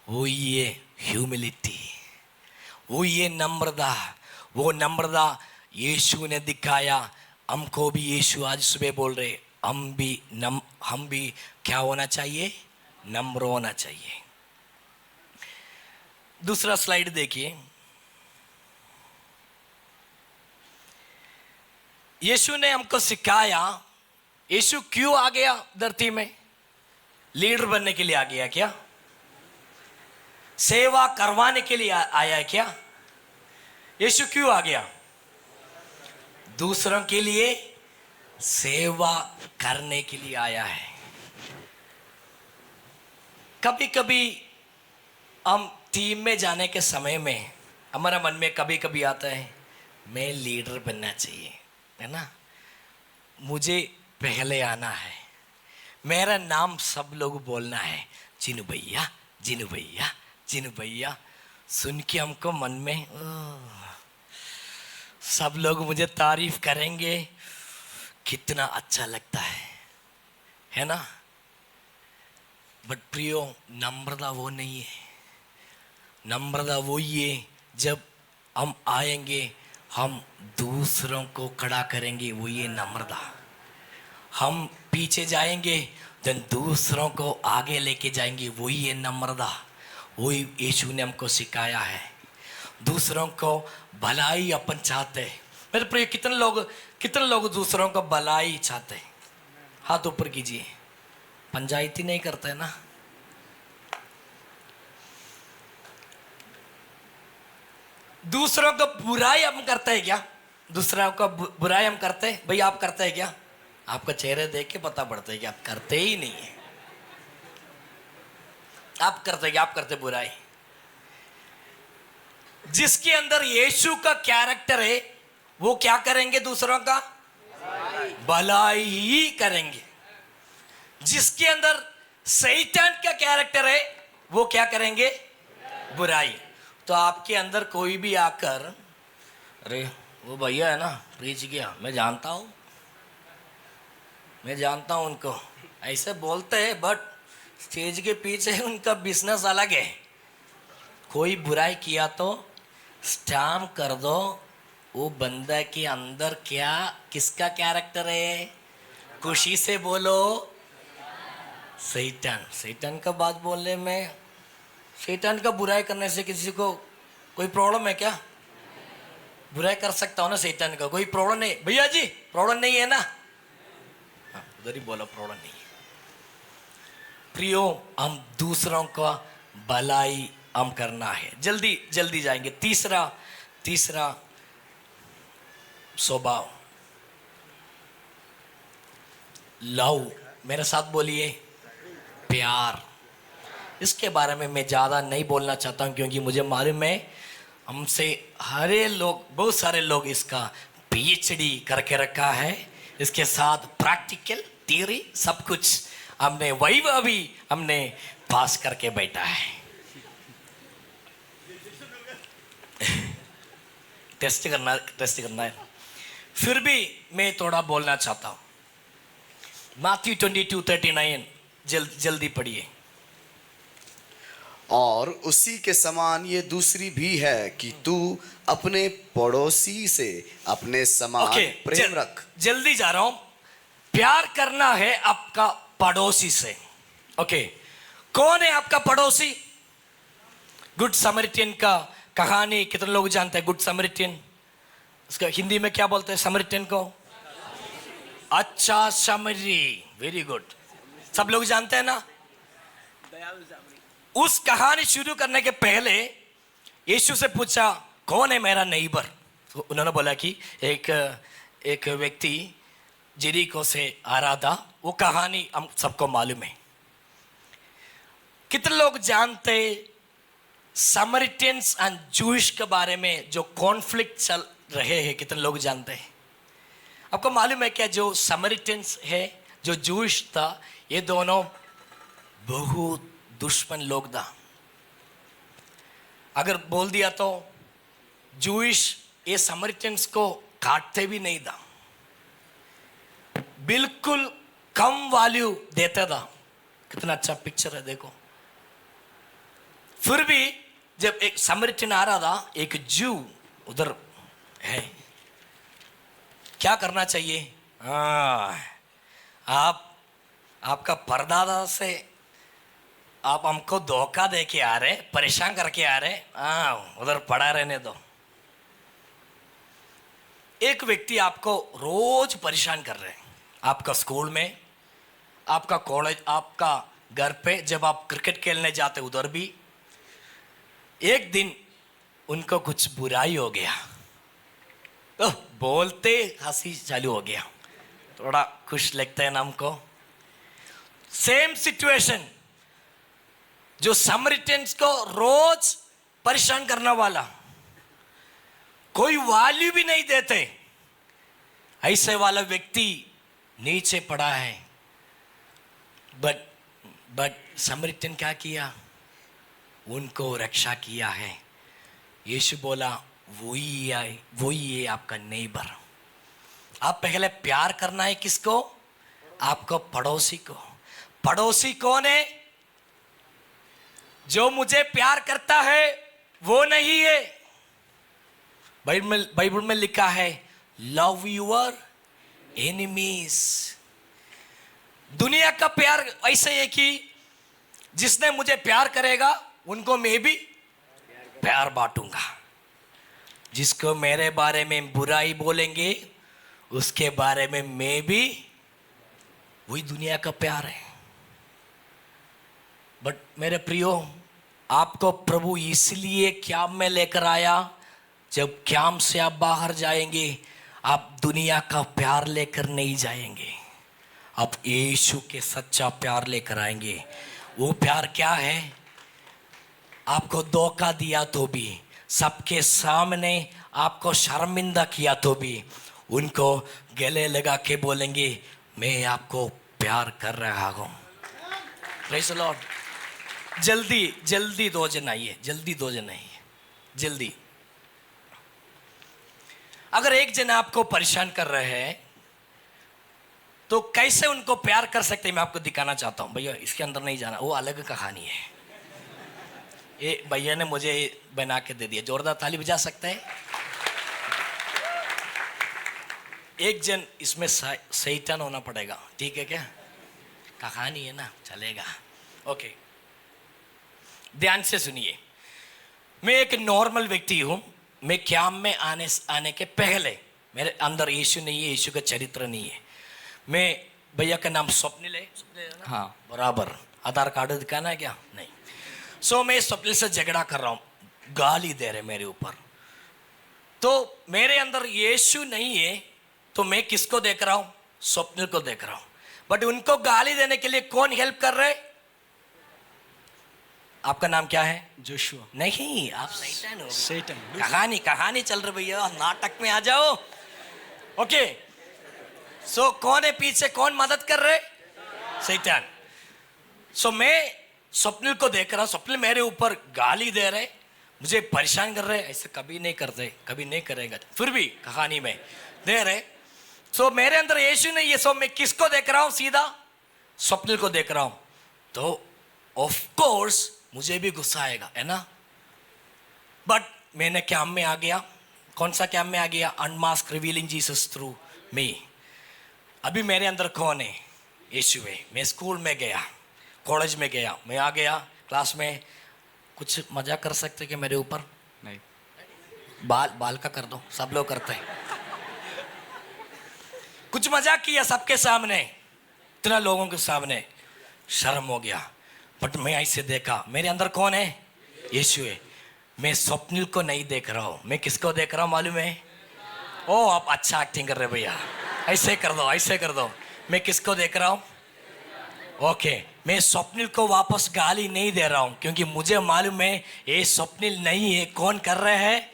वो ये ह्यूमिलिटी, वो ये नम्रता, वो नम्रता यीशु ने दिखाया। हमको भी यीशु आज सुबह बोल रहे, हम भी क्या होना चाहिए? नम्र होना चाहिए। दूसरा स्लाइड देखिए। यीशु ने हमको सिखाया। यीशु क्यों आ गया धरती में? लीडर बनने के लिए आ गया क्या? सेवा करवाने के लिए आया है क्या? यीशु क्यों आ गया? दूसरों के लिए सेवा करने के लिए आया है। कभी कभी हम टीम में जाने के समय में हमारा मन में कभी कभी आता है, मैं लीडर बनना चाहिए, है ना? मुझे पहले आना है, मेरा नाम सब लोग बोलना है, जिनू भैया, जिनू भैया, जिनू भैया। सुन के हमको मन में सब लोग मुझे तारीफ करेंगे, कितना अच्छा लगता है ना? बट प्रियो, नम्रता वो नहीं है। नम्रता वो ये जब हम आएंगे, हम दूसरों को खड़ा करेंगे, वो ये नम्रता। हम पीछे जाएंगे तो दूसरों को आगे लेके जाएंगे, वही ये नम्रता। वही यीशु ने हमको सिखाया है। दूसरों को भलाई अपन चाहते हैं। मेरे प्रिय, कितने लोग दूसरों को भलाई चाहते हैं? हाथ ऊपर कीजिए। पंचायती नहीं करते ना? दूसरों को बुराई हम करते हैं क्या? दूसरों को बुराई हम करते हैं? भाई आप करते हैं क्या? आपका चेहरे देख के पता पड़ता है कि आप करते ही नहीं है। आप करते बुराई। जिसके अंदर यीशु का कैरेक्टर है वो क्या करेंगे? दूसरों का भलाई ही करेंगे। जिसके अंदर शैतान का कैरेक्टर है वो क्या करेंगे? बुराई। तो आपके अंदर कोई भी आकर, अरे वो भैया है ना प्रीच किया, मैं जानता हूं उनको, ऐसे बोलते हैं, बट स्टेज के पीछे उनका बिजनेस अलग है। कोई बुराई किया तो स्टैम्प कर दो, वो बंदा के अंदर क्या किसका कैरेक्टर है? खुशी से बोलो शैतान का बात बोलने में, शैतान का बुराई करने से किसी को कोई प्रॉब्लम है क्या? बुराई कर सकता हूं ना शैतान का, कोई प्रॉब्लम नहीं। भैया जी प्रॉब्लम नहीं है ना? उधर ही बोलो प्रॉब्लम नहीं है। प्रियो, हम दूसरों का भलाई हम करना है। जल्दी जाएंगे। तीसरा स्वभाव, लव। मेरे साथ बोलिए प्यार। इसके बारे में मैं ज़्यादा नहीं बोलना चाहता हूँ क्योंकि मुझे मालूम है हमसे बहुत सारे लोग इसका पीएचडी करके रखा है। इसके साथ प्रैक्टिकल थियरी सब कुछ हमने वैभव भी हमने पास करके बैठा है। टेस्ट करना है। फिर भी मैं थोड़ा बोलना चाहता हूँ। मैथ्यू 22:39 जल्दी पढ़िए। और उसी के समान ये दूसरी भी है कि तू अपने पड़ोसी से अपने समान प्रेम रख। जल्दी जा रहा हूं। प्यार करना है आपका पड़ोसी से। ओके, कौन है आपका पड़ोसी? गुड समरिटियन का कहानी कितने लोग जानते हैं? गुड समरिटियन, उसका हिंदी में क्या बोलते हैं समरिटियन को? अच्छा समरी। वेरी गुड, सब लोग जानते हैं ना? उस कहानी शुरू करने के पहले यीशु से पूछा कौन है मेरा नेबर? तो उन्होंने बोला कि एक व्यक्ति जेरिको से आ रहा था। वो कहानी हम सबको मालूम है। कितने लोग जानते समरिटियंस एंड जूइश के बारे में जो कॉन्फ्लिक्ट चल रहे हैं? कितने लोग जानते हैं? आपको मालूम है क्या जो समरिटियंस है, जो जूइश था, ये दोनों बहुत दुश्मन लोग था। अगर बोल दिया तो जूइश ये समरिटियंस को काटते भी नहीं था, बिल्कुल कम वैल्यू देता था। कितना अच्छा पिक्चर है देखो। फिर भी जब एक समरिटियन आ रहा था, एक जू उधर है, क्या करना चाहिए? आपका परदादा से आप हमको धोखा दे के आ रहे, परेशान करके आ रहे, उधर पड़ा रहने दो। एक व्यक्ति आपको रोज परेशान कर रहे हैं, आपका स्कूल में, आपका कॉलेज, आपका घर पे, जब आप क्रिकेट खेलने जाते उधर भी। एक दिन उनको कुछ बुराई हो गया तो बोलते हंसी चालू हो गया। थोड़ा खुश लगता है ना हमको। सेम सिचुएशन, जो समरिटियंस को रोज परेशान करने वाला, कोई वैल्यू भी नहीं देते, ऐसे वाला व्यक्ति नीचे पड़ा है। बट समरिटियन क्या किया? उनको रक्षा किया है। यीशु बोला वही है आपका नेबर। आप पहले प्यार करना है किसको? आपको पड़ोसी को। पड़ोसी कौन है? जो मुझे प्यार करता है वो नहीं है। बाइबल में लिखा है लव योर एनिमीज। दुनिया का प्यार ऐसे है कि जिसने मुझे प्यार करेगा उनको मैं भी प्यार बांटूंगा। जिसको मेरे बारे में बुराई बोलेंगे उसके बारे में मैं भी, वही दुनिया का प्यार है। बट मेरे प्रियो, आपको प्रभु इसलिए कैंप में लेकर आया, जब कैंप से आप बाहर जाएंगे आप दुनिया का प्यार लेकर नहीं जाएंगे। अब यीशु के सच्चा प्यार लेकर आएंगे। वो प्यार क्या है? आपको धोखा दिया तो भी, सबके सामने आपको शर्मिंदा किया तो भी, उनको गले लगा के बोलेंगे मैं आपको प्यार कर रहा हूँ। Praise the Lord. जल्दी जल्दी 2 जन आइए, जल्दी 2 जन आइए, जल्दी। अगर एक जन आपको परेशान कर रहे हैं तो कैसे उनको प्यार कर सकते हैं, मैं आपको दिखाना चाहता हूं। भैया इसके अंदर नहीं जाना, वो अलग कहानी है। ये भैया ने मुझे बना के दे दिया। जोरदार ताली बजा सकते हैं? एक जन इसमें शैतान होना पड़ेगा, ठीक है क्या? कहानी है ना, चलेगा। ओके, ध्यान से सुनिए। मैं एक नॉर्मल व्यक्ति हूं। मैं कैंप में आने के पहले मेरे अंदर यीशु नहीं है, यीशु का चरित्र नहीं है। मैं, भैया का नाम स्वप्निल है? हाँ, बराबर। आधार कार्ड दिखाना है क्या? नहीं। सो मैं स्वप्निल से झगड़ा कर रहा हूँ, गाली दे रहे मेरे ऊपर। तो मेरे अंदर यीशु नहीं है, तो मैं किसको देख रहा हूँ? स्वप्निल को देख रहा हूँ। बट उनको गाली देने के लिए कौन हेल्प कर रहे? आपका नाम क्या है? जोशुआ। नहीं, आप शैतान हो। शैतान। कहानी चल रही भैया, नाटक में आ जाओ। ओके, सो कौन है पीछे, कौन मदद कर रहे? शैतान। सो मैं स्वप्निल को देख रहा, स्वप्निल मेरे ऊपर गाली दे रहे, मुझे परेशान कर रहे। ऐसे कभी नहीं करते, कभी नहीं करेगा, फिर भी कहानी में दे रहे। सो मेरे अंदर यीशु नहीं है। सो मैं किसको देख रहा हूं? सीधा स्वप्निल को देख रहा हूं। तो ऑफ कोर्स मुझे भी गुस्सा आएगा, है ना? बट मैंने कैंप में आ गया। कौन सा कैंप में आ गया? अनमास्क रिवीलिंग जीसस थ्रू मी। अभी मेरे अंदर कौन है? यीशु है। मैं स्कूल में गया, कॉलेज में गया, मैं आ गया क्लास में। कुछ मजाक कर सकते कि मेरे ऊपर? नहीं। बाल का कर दो, सब लोग करते हैं। कुछ मजाक किया सबके सामने, इतना लोगों के सामने, शर्म हो गया। बट मैं ऐसे देखा, मेरे अंदर कौन है? यीशु है। मैं स्वप्निल को नहीं देख रहा हूं, मैं किसको देख रहा हूं मालूम है? ओ, आप अच्छा एक्टिंग कर रहे भैया, ऐसे कर दो, ऐसे कर दो। मैं किसको देख रहा हूं? ओके, मैं स्वप्निल को वापस गाली नहीं दे रहा हूं, क्योंकि मुझे मालूम है ये स्वप्निल नहीं है। कौन कर रहे हैं?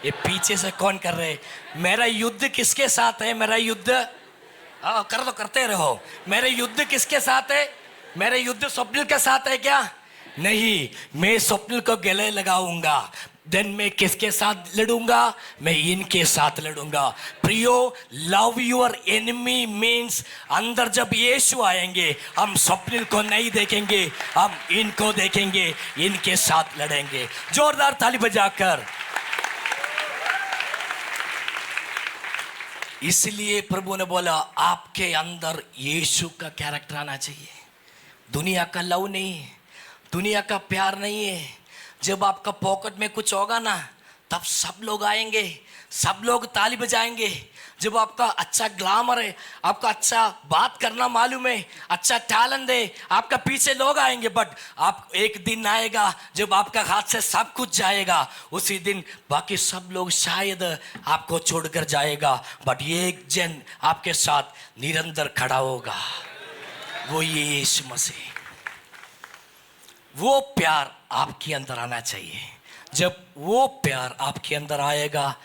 ये पीछे से कौन कर रहे हैं? मेरा युद्ध किसके साथ है? मेरा युद्ध, कर दो, करते रहो। मेरे युद्ध किसके साथ है? मेरे युद्ध स्वप्निल के साथ है क्या? नहीं, मैं स्वप्निल को गले लगाऊंगा। देन मैं किसके साथ लड़ूंगा? मैं इनके साथ लड़ूंगा। प्रियो, लव योर एनिमी मीन्स अंदर जब यीशु आएंगे, हम स्वप्निल को नहीं देखेंगे, हम इनको देखेंगे, इनके साथ लड़ेंगे। जोरदार ताली बजाकर। इसलिए प्रभु ने बोला आपके अंदर यीशु का कैरेक्टर आना चाहिए। दुनिया का लव नहीं है, दुनिया का प्यार नहीं है। जब आपका पॉकेट में कुछ होगा ना, तब सब लोग आएंगे, सब लोग ताली बजाएंगे। जब आपका अच्छा ग्लैमर है, आपका अच्छा बात करना मालूम है, अच्छा टैलेंट है, आपका पीछे लोग आएंगे। बट आप एक दिन आएगा जब आपका हाथ से सब कुछ जाएगा, उसी दिन बाकी सब लोग शायद आपको छोड़कर जाएगा। बट ये एक जन आपके साथ निरंतर खड़ा होगा, वो ये यीशु मसीह। वो प्यार आपके अंदर आना चाहिए। जब वो प्यार आपके अंदर आएगा,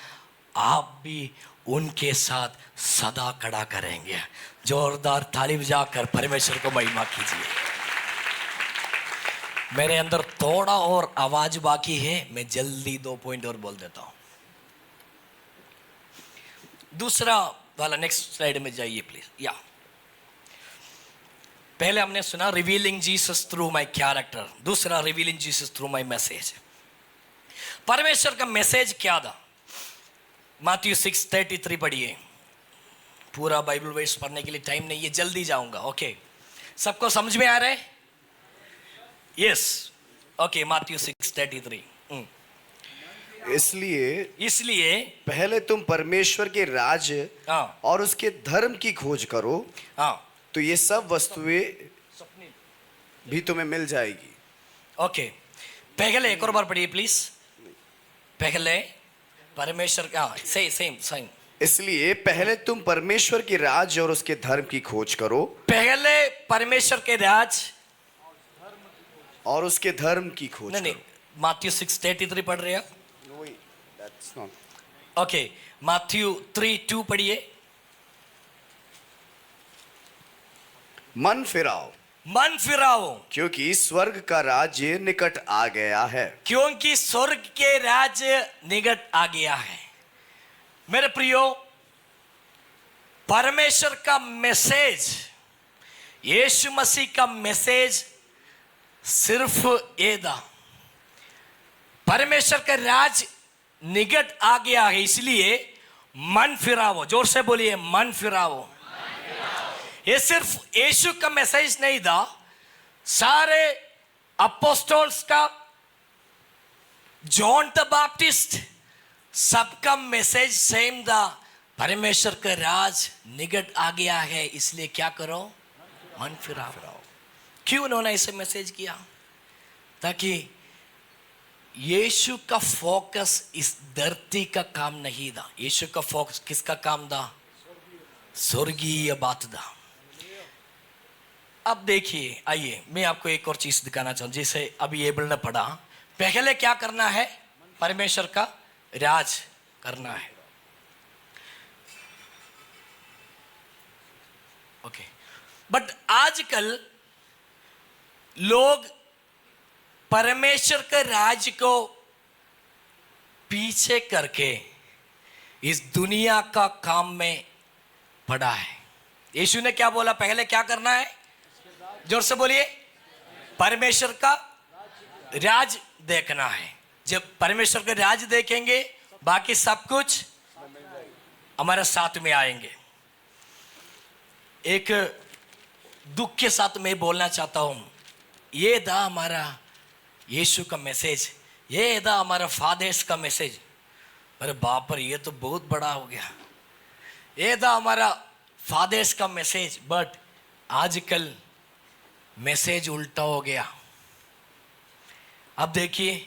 आप भी उनके साथ सदा खड़ा करेंगे। जोरदार ताली बजाकर परमेश्वर को महिमा कीजिए। मेरे अंदर थोड़ा और आवाज बाकी है, मैं जल्दी 2 पॉइंट और बोल देता हूं। दूसरा वाला नेक्स्ट स्लाइड में जाइए प्लीज। या पहले हमने सुना revealing Jesus through my character, दूसरा revealing Jesus through my message. परमेश्वर का मैसेज क्या था? मैथ्यू 6:33 पढ़िए। पूरा बाइबल वर्स पढ़ने के लिए टाइम नहीं है, जल्दी जाऊंगा। ओके, सबको समझ में आ रहा है? Yes, okay. मैथ्यू 6:33। इसलिए पहले तुम परमेश्वर के राज्य और उसके धर्म की खोज करो, तो ये सब वस्तुएं भी तुम्हें मिल जाएगी। ओके, पहले एक और बार पढ़िए प्लीज। पहले परमेश्वर का सेम। इसलिए पहले तुम परमेश्वर की राज और उसके धर्म की खोज करो, पहले परमेश्वर के राज और उसके धर्म की खोज नहीं करो। माथ्यू 6:33 पढ़ रहे हैं? ओके, माथ्यू 3:2 पढ़िए। मन फिराओ, मन फिराओ, क्योंकि स्वर्ग का राज्य निकट आ गया है। क्योंकि स्वर्ग के राज्य निकट आ गया है। मेरे प्रियो, परमेश्वर का मैसेज, यीशु मसीह का मैसेज सिर्फ ये था, परमेश्वर का राज निकट आ गया है, इसलिए मन फिराओ। जोर से बोलिए, मन फिराओ। ये सिर्फ यीशु का मैसेज नहीं था, सारे अपोस्टल्स का, जॉन द बैप्टिस्ट, सबका मैसेज सेम था, परमेश्वर का राज निकट आ गया है, इसलिए क्या करो, मन फिराओ। क्यों उन्होंने इसे मैसेज किया? ताकि यीशु का फोकस इस धरती का काम नहीं था, यीशु का फोकस किसका काम था? स्वर्गीय बात था। अब देखिए, आइए मैं आपको एक और चीज दिखाना चाहूँ, जिसे अभी एबल ने पढ़ा। पहले क्या करना है? परमेश्वर का राज करना है। ओके, बट आजकल लोग परमेश्वर के राज को पीछे करके इस दुनिया का काम में पड़ा है। यीशु ने क्या बोला? पहले क्या करना है? जोर से बोलिए, परमेश्वर का राज देखना है। जब परमेश्वर का राज देखेंगे, बाकी सब कुछ हमारे साथ में आएंगे। एक दुख के साथ मैं बोलना चाहता हूं, ये था हमारा यीशु का मैसेज, ये था हमारा फादर्स का मैसेज। अरे बाप रे, ये तो बहुत बड़ा हो गया। ये था हमारा फादर्स का मैसेज, बट आजकल मैसेज उल्टा हो गया। अब देखिए,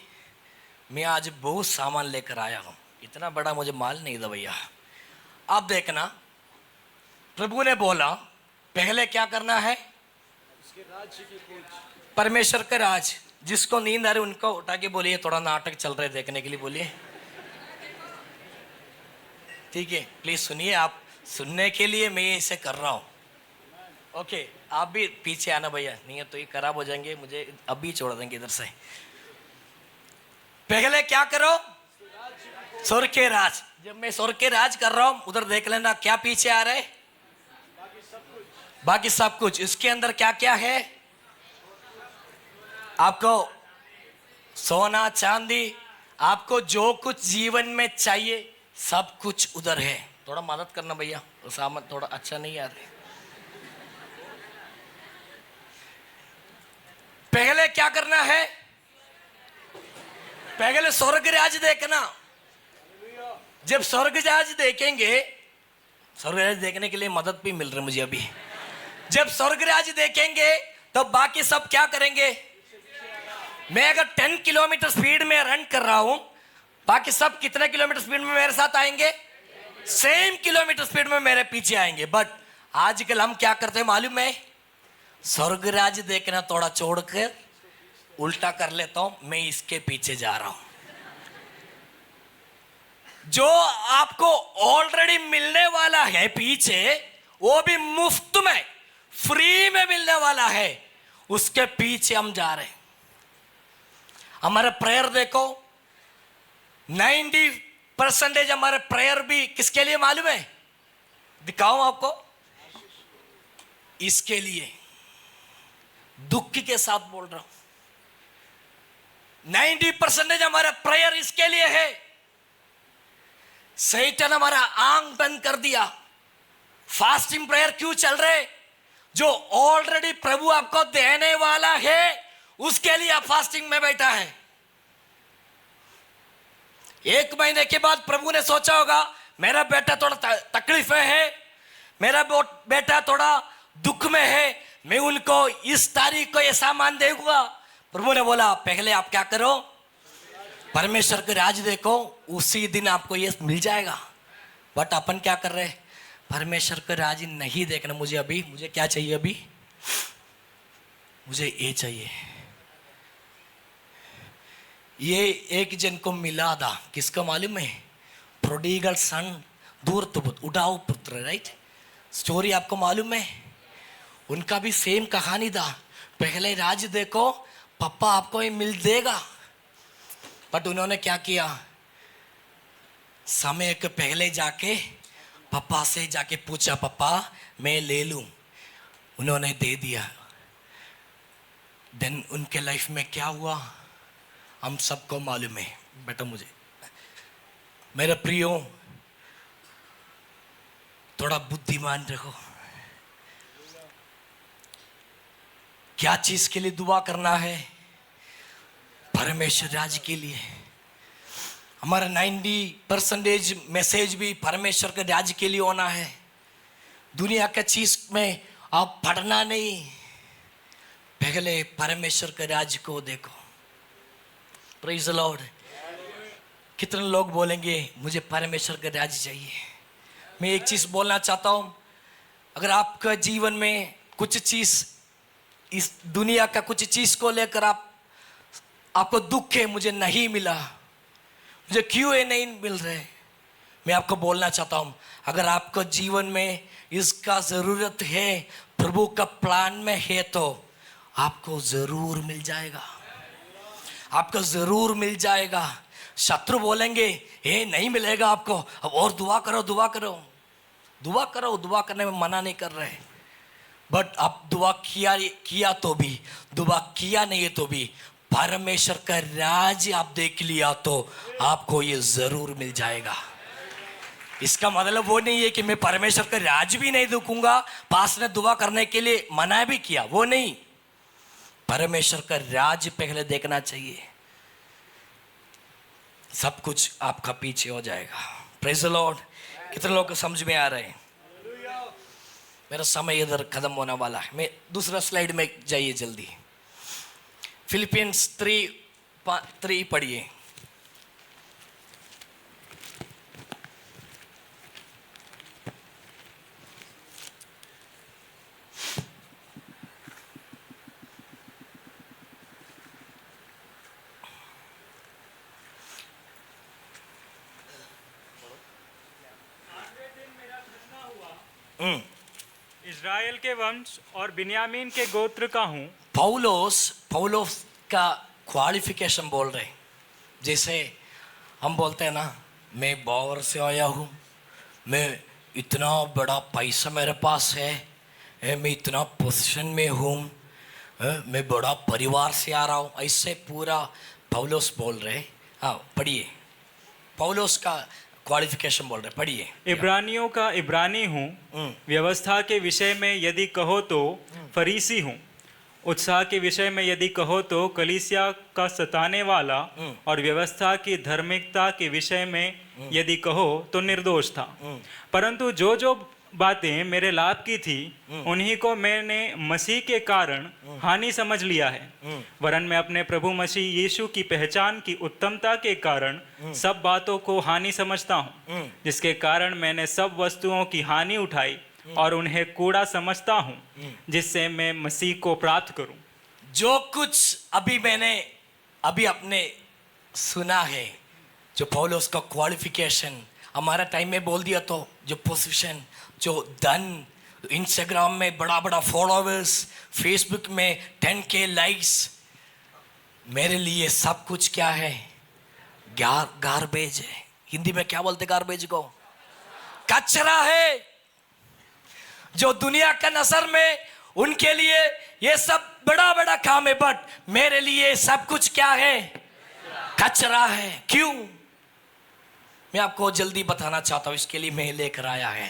मैं आज बहुत सामान लेकर आया हूं, इतना बड़ा मुझे माल नहीं था भैया। अब देखना, प्रभु ने बोला पहले क्या करना है? परमेश्वर का राज। जिसको नींद आ रही उनको उठा के बोलिए, थोड़ा नाटक चल रहे देखने के लिए बोलिए, ठीक है? प्लीज सुनिए, आप सुनने के लिए मैं इसे कर रहा हूं। ओके, आप भी पीछे आना भैया, नहीं है तो ये खराब हो जाएंगे, मुझे अभी छोड़ देंगे इधर से। पहले क्या करो? स्वर्ग के राज। जब मैं स्वर्ग के राज कर रहा हूं, उधर देख लेना क्या पीछे आ रहा है? बाकी सब कुछ। इसके अंदर क्या क्या है? आपको सोना चांदी, आपको जो कुछ जीवन में चाहिए सब कुछ उधर है। थोड़ा मदद करना भैया, सामान थोड़ा अच्छा नहीं आ रहा। पहले क्या करना है? पहले स्वर्ग राज देखना। जब स्वर्ग राज देखेंगे, स्वर्ग राज देखने के लिए मदद भी मिल रही है मुझे अभी। जब स्वर्ग राज देखेंगे तो बाकी सब क्या करेंगे? मैं अगर 10 किलोमीटर स्पीड में रन कर रहा हूं, बाकी सब कितने किलोमीटर स्पीड में मेरे साथ आएंगे? सेम किलोमीटर स्पीड में मेरे पीछे आएंगे। बट आजकल हम क्या करते हैं मालूम है? स्वर्ग राज देखना थोड़ा छोड़कर उल्टा कर लेता हूं, मैं इसके पीछे जा रहा हूं। जो आपको ऑलरेडी मिलने वाला है पीछे, वो भी मुफ्त में, फ्री में मिलने वाला है, उसके पीछे हम जा रहे हैं। हमारा प्रेयर देखो, 90% हमारे प्रेयर भी किसके लिए मालूम है? दिखाऊं आपको? इसके लिए। दुख के साथ बोल रहा हूं, 90% हमारा प्रेयर इसके लिए है। शैतान हमारा आंख बंद कर दिया। फास्टिंग प्रेयर क्यों चल रहे? जो ऑलरेडी प्रभु आपको देने वाला है, उसके लिए आप फास्टिंग में बैठा है। 1 महीने के बाद प्रभु ने सोचा होगा, मेरा बेटा थोड़ा तकलीफ में है, मेरा बेटा थोड़ा दुख में है, मैं उनको इस तारीख को ये सामान देगा। प्रभु ने बोला पहले आप क्या करो? परमेश्वर के राज देखो, उसी दिन आपको ये मिल जाएगा। बट अपन क्या कर रहे हैं? परमेश्वर का राज नहीं देखना। मुझे क्या चाहिए? अभी मुझे ये चाहिए। ये एक जन को मिला था, किसको मालूम है? प्रोडिगल सन, धूर्त पुत्र, उठाऊ पुत्र, राइट? स्टोरी आपको मालूम है? उनका भी सेम कहानी था। पहले राज देखो, पापा आपको ये मिल देगा। बट उन्होंने क्या किया? समय के पहले जाके पापा से जाके पूछा, पापा मैं ले लूं? उन्होंने दे दिया। देन उनके लाइफ में क्या हुआ हम सबको मालूम है। बेटा मुझे, मेरे प्रियो, थोड़ा बुद्धिमान रहो। क्या चीज के लिए दुआ करना है? परमेश्वर राज के लिए। हमारा 90% मैसेज भी परमेश्वर के राज के लिए होना है। दुनिया का चीज में आप पढ़ना नहीं, पहले परमेश्वर के राज को देखो। Praise the Lord. कितने लोग बोलेंगे मुझे परमेश्वर का राज चाहिए? मैं एक चीज बोलना चाहता हूं, अगर आपका जीवन में कुछ चीज, इस दुनिया का कुछ चीज को लेकर आपको दुख है, मुझे नहीं मिला, मुझे क्यों ये नहीं मिल रहे, मैं आपको बोलना चाहता हूं, अगर आपको जीवन में इसका जरूरत है, प्रभु का प्लान में है, तो आपको जरूर मिल जाएगा। आपको जरूर मिल जाएगा। शत्रु बोलेंगे ये नहीं मिलेगा आपको, अब और दुआ करो, दुआ करो, दुआ करो। दुआ करने में मना नहीं कर रहे, बट आप दुआ किया तो भी, दुआ किया नहीं तो भी, परमेश्वर का राज आप देख लिया तो आपको ये जरूर मिल जाएगा। इसका मतलब वो नहीं है कि मैं परमेश्वर का राज भी नहीं देखूंगा, पास ने दुआ करने के लिए मना भी किया, वो नहीं। परमेश्वर का राज पहले देखना चाहिए, सब कुछ आपका पीछे हो जाएगा। Praise the Lord. कितने लोग को समझ में आ रहे हैं? मेरा समय इधर खत्म होने वाला है। मैं दूसरा स्लाइड में जाइए जल्दी। फिलिपियंस 3:3 पढ़िए। इज़राइल के वंश और बिन्यामीन के गोत्र का हूँ। पौलोस का क्वालिफिकेशन बोल रहे, जैसे हम बोलते हैं ना, मैं बावर से आया हूँ, मैं इतना बड़ा पैसा मेरे पास है, मैं इतना पोजीशन में हूँ, मैं बड़ा परिवार से आ रहा हूँ, ऐसे पूरा पौलोस बोल रहे। हाँ पढ़िए, पौलोस का क्वालिफिकेशन बोल रहे, पढ़िए। इब्रानियों का इब्रानी हूँ, व्यवस्था के विषय में यदि कहो तो फरीसी हूँ, उत्साह के विषय में यदि कहो तो कलीसिया का सताने वाला, और व्यवस्था की धार्मिकता के विषय में यदि कहो तो निर्दोष था। परंतु जो जो बातें मेरे लाभ की थी, उन्हीं को मैंने मसीह के कारण हानि समझ लिया है। वरन मैं अपने प्रभु मसीह यीशु की पहचान की उत्तमता के कारण सब बातों को हानि समझता हूँ, जिसके कारण मैंने सब वस्तुओं की हानि उठाई और उन्हें कूड़ा समझता हूँ, जिससे मैं मसीह को प्राप्त करूँ। जो कुछ मैंने अपने सुना है, जो पौलुस का क्वालिफिकेशन हमारा टाइम में बोल दिया, तो जो पोजीशन, जो धन, इंस्टाग्राम में बड़ा बड़ा फॉलोअर्स, फेसबुक में 10K लाइक्स, मेरे लिए सब कुछ क्या है? गार्बेज है। हिंदी में क्या बोलते गार्बेज को? कचरा है। जो दुनिया का नजर में उनके लिए ये सब बड़ा बड़ा काम है, बट मेरे लिए सब कुछ क्या है? कचरा है। क्यों? मैं आपको जल्दी बताना चाहता हूं, इसके लिए मैं लेकर आया है।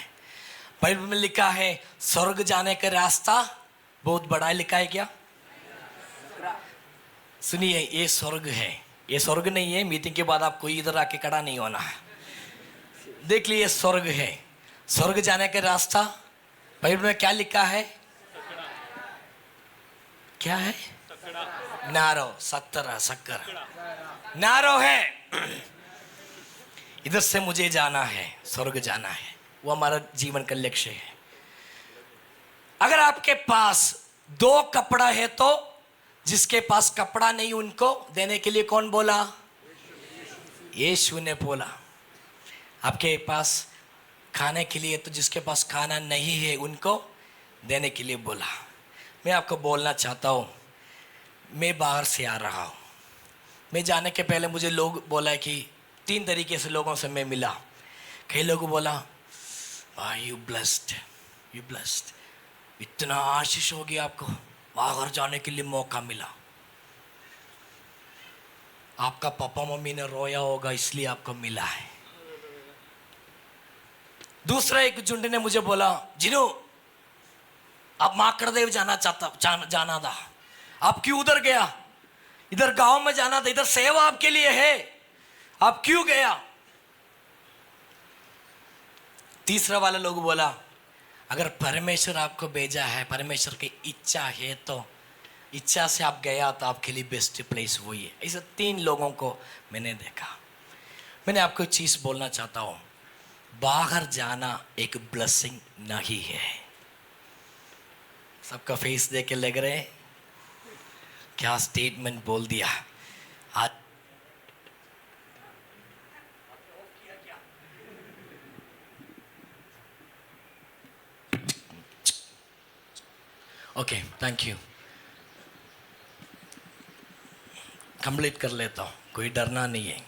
बाइबल में लिखा है स्वर्ग जाने का रास्ता बहुत बड़ा है। लिखा है क्या? सुनिए, ये स्वर्ग है, ये स्वर्ग नहीं है। मीटिंग के बाद आप कोई इधर आके खड़ा नहीं होना। देख लिए, स्वर्ग है। स्वर्ग जाने का रास्ता बाइबल में क्या लिखा है? क्या है? नारो, शक्कर नारो है। इधर से मुझे जाना है, स्वर्ग जाना है, वो हमारा जीवन का लक्ष्य है। अगर आपके पास 2 कपड़ा है तो जिसके पास कपड़ा नहीं उनको देने के लिए कौन बोला? यीशु ने बोला। आपके पास खाने के लिए तो जिसके पास खाना नहीं है उनको देने के लिए बोला। मैं आपको बोलना चाहता हूँ, मैं बाहर से आ रहा हूँ। मैं जाने के पहले मुझे लोग बोला कि 3 तरीके से लोगों से मैं मिला। कई लोगों बोला यू ब्लेस्ड, यू ब्लेस्ड, इतना आशीष हो गया, आपको बाहर जाने के लिए मौका मिला, आपका पापा मम्मी ने रोया होगा इसलिए आपको मिला है। दूसरा एक झुंड ने मुझे बोला जिनो आप माकड़देव जाना था, आप क्यों उधर गया? इधर गांव में जाना था, इधर सेवा आपके लिए है, आप क्यों गया? तीसरा वाला लोग बोला अगर परमेश्वर आपको भेजा है, परमेश्वर की इच्छा है तो इच्छा से आप गया तो आपके लिए बेस्ट प्लेस वही है। ऐसे 3 लोगों को मैंने देखा। मैंने आपको एक चीज बोलना चाहता हूं, बाहर जाना एक ब्लेसिंग नहीं है। सबका फेस देख के लग रहे हैं क्या स्टेटमेंट बोल दिया आज। Okay, thank you. कंप्लीट कर लेता हूं, कोई डरना नहीं है।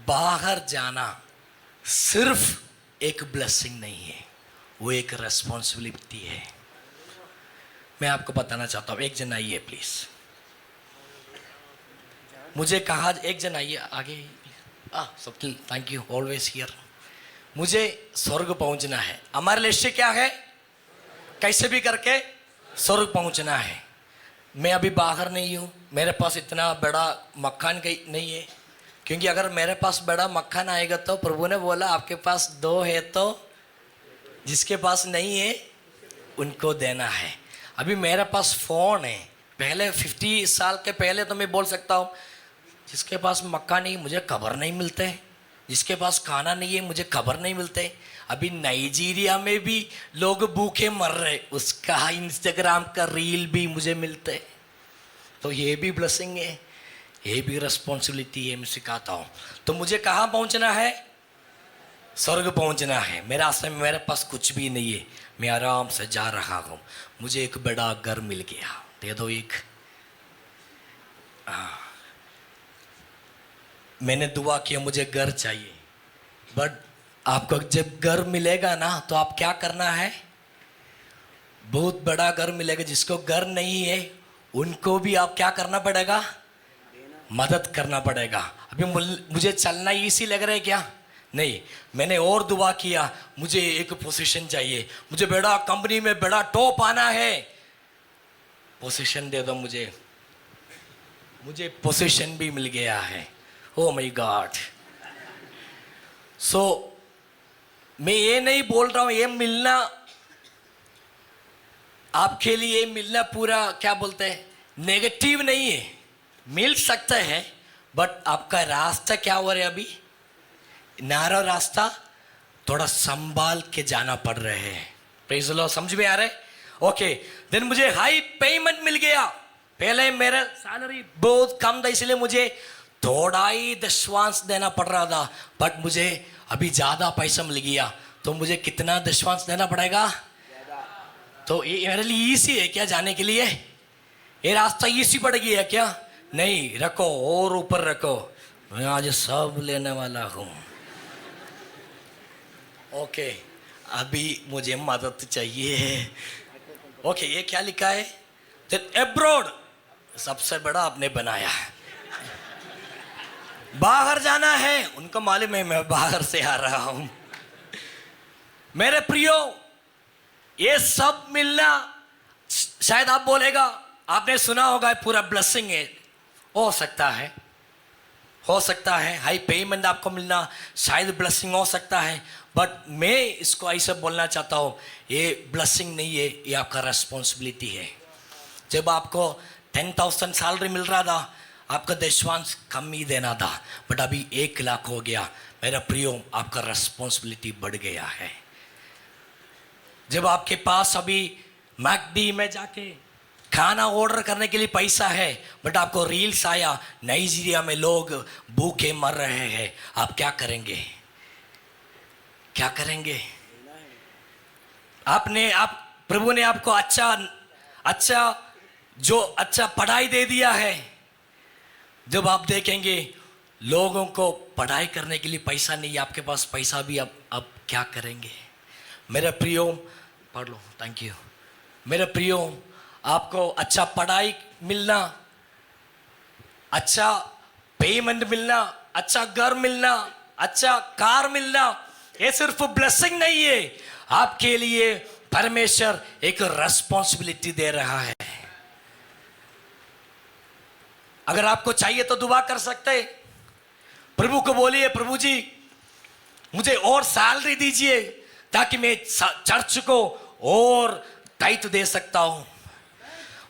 बाहर जाना सिर्फ एक ब्लेसिंग नहीं है, वो एक रेस्पॉन्सिबिलिटी है। मैं आपको बताना चाहता हूं, एक जन आइए प्लीज। मुझे कहा, एक जन आइए आगे। सबकी थैंक यू, ऑलवेज हियर। मुझे स्वर्ग पहुंचना है। हमारे लक्ष्य क्या है? कैसे भी करके स्वर्ग पहुंचना है। मैं अभी बाहर नहीं हूँ, मेरे पास इतना बड़ा मकान नहीं है, क्योंकि अगर मेरे पास बड़ा मकान आएगा तो प्रभु ने बोला आपके पास 2 है तो जिसके पास नहीं है उनको देना है। अभी मेरे पास फ़ोन है, पहले 50 साल के पहले तो मैं बोल सकता हूँ जिसके पास मकान नहीं मुझे खबर नहीं मिलते, जिसके पास खाना नहीं है मुझे खबर नहीं मिलते। अभी नाइजीरिया में भी लोग भूखे मर रहे, उसका इंस्टाग्राम का रील भी मुझे मिलते। तो ये भी ब्लेसिंग है, ये भी रिस्पॉन्सिबिलिटी है। मैं सिखाता हूँ। तो मुझे कहाँ पहुँचना है? स्वर्ग पहुँचना है। मेरे रास्ते में मेरे पास कुछ भी नहीं है, मैं आराम से जा रहा हूँ। मुझे एक बड़ा घर मिल गया, दे दो एक। मैंने दुआ किया मुझे घर चाहिए, बट आपको जब घर मिलेगा ना तो आप क्या करना है? बहुत बड़ा घर मिलेगा। जिसको घर नहीं है उनको भी आप क्या करना पड़ेगा? मदद करना पड़ेगा। अभी मुझे चलना इसी लग रहा है क्या? नहीं, मैंने और दुआ किया मुझे एक पोजीशन चाहिए, मुझे बड़ा कंपनी में बड़ा टॉप आना है, पोजीशन दे दो मुझे। मुझे पोजीशन भी मिल गया है। Oh my God. सो मैं ये नहीं बोल रहा हूं ये मिलना आपके लिए मिलना पूरा क्या बोलते हैं नेगेटिव नहीं है, मिल सकता है, बट आपका रास्ता क्या हो रहा है? अभी नारा रास्ता, थोड़ा संभाल के जाना पड़ रहे हैं। Praise the Lord. समझ में आ रहा है? ओके, देन मुझे हाई पेमेंट मिल गया। पहले मेरा सैलरी बहुत कम था, इसलिए मुझे थोड़ा ही दशवांश देना पड़ रहा था, बट मुझे अभी ज़्यादा पैसा मिल गया। तो मुझे कितना दशवांश देना पड़ेगा? तो ये मेरे लिए ईजी है क्या जाने के लिए? ये रास्ता ईजी पड़ गया है क्या? नहीं, रखो और ऊपर रखो, मैं आज सब लेने वाला हूँ। ओके, अभी मुझे मदद चाहिए। ओके, ये क्या लिखा है? एब्रॉड सबसे बड़ा आपने बनाया। बाहर जाना है, उनको मालूम है मैं बाहर से आ रहा हूं। मेरे प्रियो, ये सब मिलना, शायद आप बोलेगा आपने सुना होगा पूरा ब्लेसिंग है। हो सकता है, हो सकता है हाई पेमेंट आपको मिलना शायद ब्लेसिंग हो सकता है, बट मैं इसको ऐसे बोलना चाहता हूँ ये ब्लेसिंग नहीं है, ये आपका रेस्पॉन्सिबिलिटी है। जब आपको 10,000 सैलरी मिल रहा था, आपका दशवांश कम ही देना था, बट अभी 1 लाख हो गया। मेरा प्रियो, आपका रेस्पॉन्सिबिलिटी बढ़ गया है। जब आपके पास अभी मैकडी में जाके खाना ऑर्डर करने के लिए पैसा है, बट आपको रील्स आया नाइजीरिया में लोग भूखे मर रहे हैं, आप क्या करेंगे? क्या करेंगे? प्रभु ने आपको अच्छा पढ़ाई दे दिया है। जब आप देखेंगे लोगों को पढ़ाई करने के लिए पैसा नहीं, आपके पास पैसा भी, अब क्या करेंगे? मेरे प्रियो, पढ़ लो, थैंक यू। मेरे प्रियो, आपको अच्छा पढ़ाई मिलना, अच्छा पेमेंट मिलना, अच्छा घर मिलना, अच्छा कार मिलना, ये सिर्फ ब्लेसिंग नहीं है, आपके लिए परमेश्वर एक रेस्पॉन्सिबिलिटी दे रहा है। अगर आपको चाहिए तो दुआ कर सकते हैं। प्रभु को बोलिए, प्रभु जी मुझे और सैलरी दीजिए ताकि मैं चर्च को और टाइट दे सकता हूं।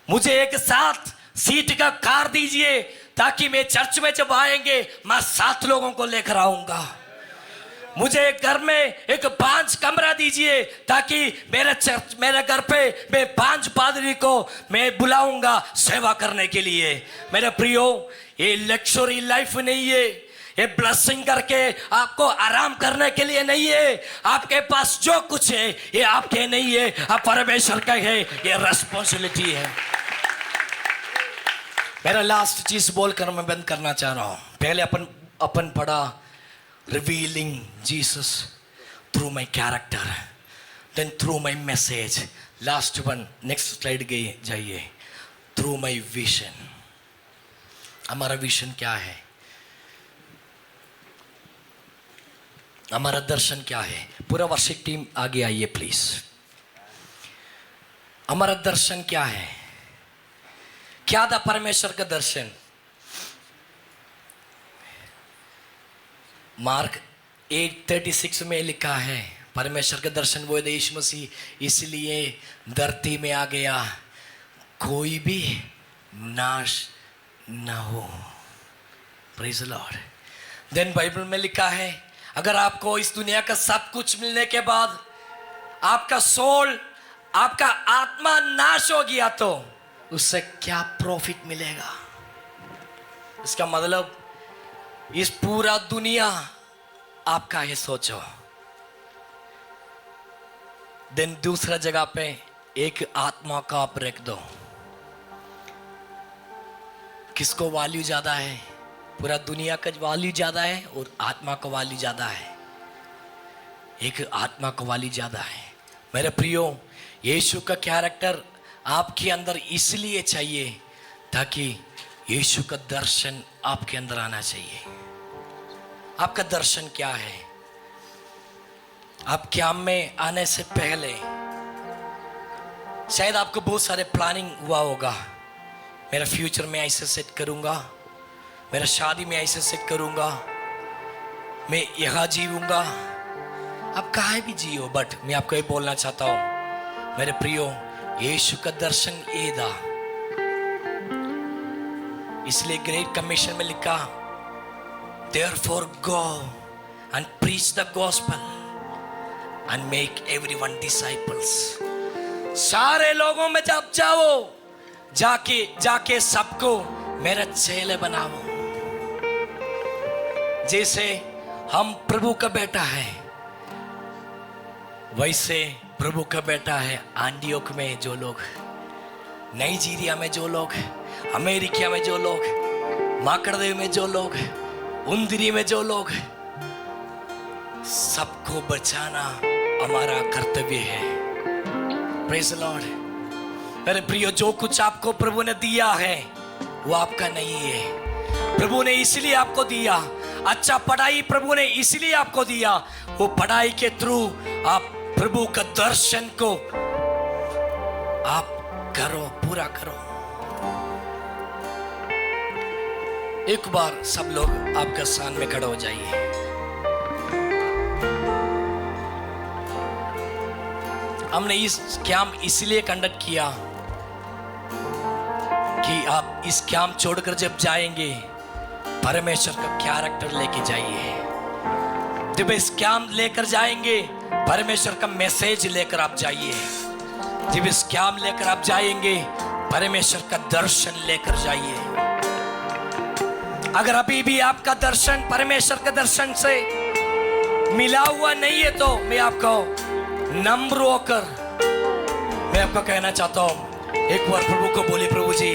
मुझे एक 7 सीट का कार दीजिए ताकि मैं चर्च में जब आएंगे मैं 7 लोगों को लेकर आऊंगा। मुझे एक घर में एक 5 कमरा दीजिए ताकि मेरे घर पे मैं 5 पादरी को मैं बुलाऊंगा सेवा करने के लिए। मेरे प्रियो, ये लग्जरी लाइफ नहीं है, ये ब्लेसिंग करके आपको आराम करने के लिए नहीं है। आपके पास जो कुछ है ये आपके नहीं है, आप परमेश्वर का है, ये रेस्पॉन्सिबिलिटी है। मेरा लास्ट चीज बोलकर मैं बंद करना चाह रहा हूं। पहले अपन पढ़ा revealing Jesus through my character, then through my message. Last one, next slide गई जाइए, through my vision. हमारा विजन क्या है? हमारा दर्शन क्या है? पूरा वर्शिप टीम आगे आइए प्लीज। हमारा दर्शन क्या है? क्या था परमेश्वर का दर्शन? मार्क 8:36 में लिखा है, परमेश्वर का दर्शन वो है यीशु मसीह इसलिए धरती में आ गया कोई भी नाश ना हो। Praise the lord. Then Bible में लिखा है, अगर आपको इस दुनिया का सब कुछ मिलने के बाद आपका सोल, आपका आत्मा नाश हो गया तो उससे क्या प्रॉफिट मिलेगा? इसका मतलब इस पूरा दुनिया आपका है, सोचो। देन दूसरा जगह पे एक आत्मा का आप रख दो, किसको वैल्यू ज्यादा है? पूरा दुनिया का वैल्यू ज्यादा है और आत्मा का वैल्यू ज्यादा है? एक आत्मा का वैल्यू ज्यादा है। मेरे प्रियो, यीशु का कैरेक्टर आपके अंदर इसलिए चाहिए ताकि यीशु का दर्शन आपके अंदर आना चाहिए। आपका दर्शन क्या है? आप क्या में आने से पहले शायद आपको बहुत सारे प्लानिंग हुआ होगा, मेरा फ्यूचर में ऐसे सेट करूंगा, मेरा शादी में ऐसे सेट करूंगा, मैं यहाँ जीऊंगा। आप कहाँ भी जियो, बट मैं आपको ये बोलना चाहता हूं मेरे प्रियो, यीशु का दर्शन ये था। इसलिए ग्रेट कमीशन में लिखा, therefore go and preach the gospel and make everyone disciples. सारे लोगों में जब जाओ, जाके सबको मेरा चेले बनाओ। जैसे हम प्रभु का बेटा है, वैसे प्रभु का बेटा है एंटियोक में जो लोग, नाइजीरिया में जो लोग, अमेरिका में जो लोग, माकड़देव में जो लोग, उंदरी में जो लोग, सबको बचाना हमारा कर्तव्य है। Praise the Lord. मेरे प्रियो, जो कुछ आपको प्रभु ने दिया है वो आपका नहीं है। प्रभु ने इसलिए आपको दिया, अच्छा पढ़ाई प्रभु ने इसलिए आपको दिया, वो पढ़ाई के थ्रू आप प्रभु का दर्शन को आप करो, पूरा करो। एक बार सब लोग आपका स्थान में खड़े हो जाइए। हमने इस कैंप इसलिए कंडक्ट किया कि आप इस काम छोड़कर जब जाएंगे परमेश्वर का कैरेक्टर लेके जाइए। जब इस काम लेकर जाएंगे परमेश्वर का मैसेज लेकर आप जाइए। जब इस काम लेकर आप जाएंगे परमेश्वर का दर्शन लेकर जाइए। अगर अभी भी आपका दर्शन परमेश्वर के दर्शन से मिला हुआ नहीं है तो मैं आपको नम्र होकर मैं आपको कहना चाहता हूं, एक बार प्रभु को बोले, प्रभु जी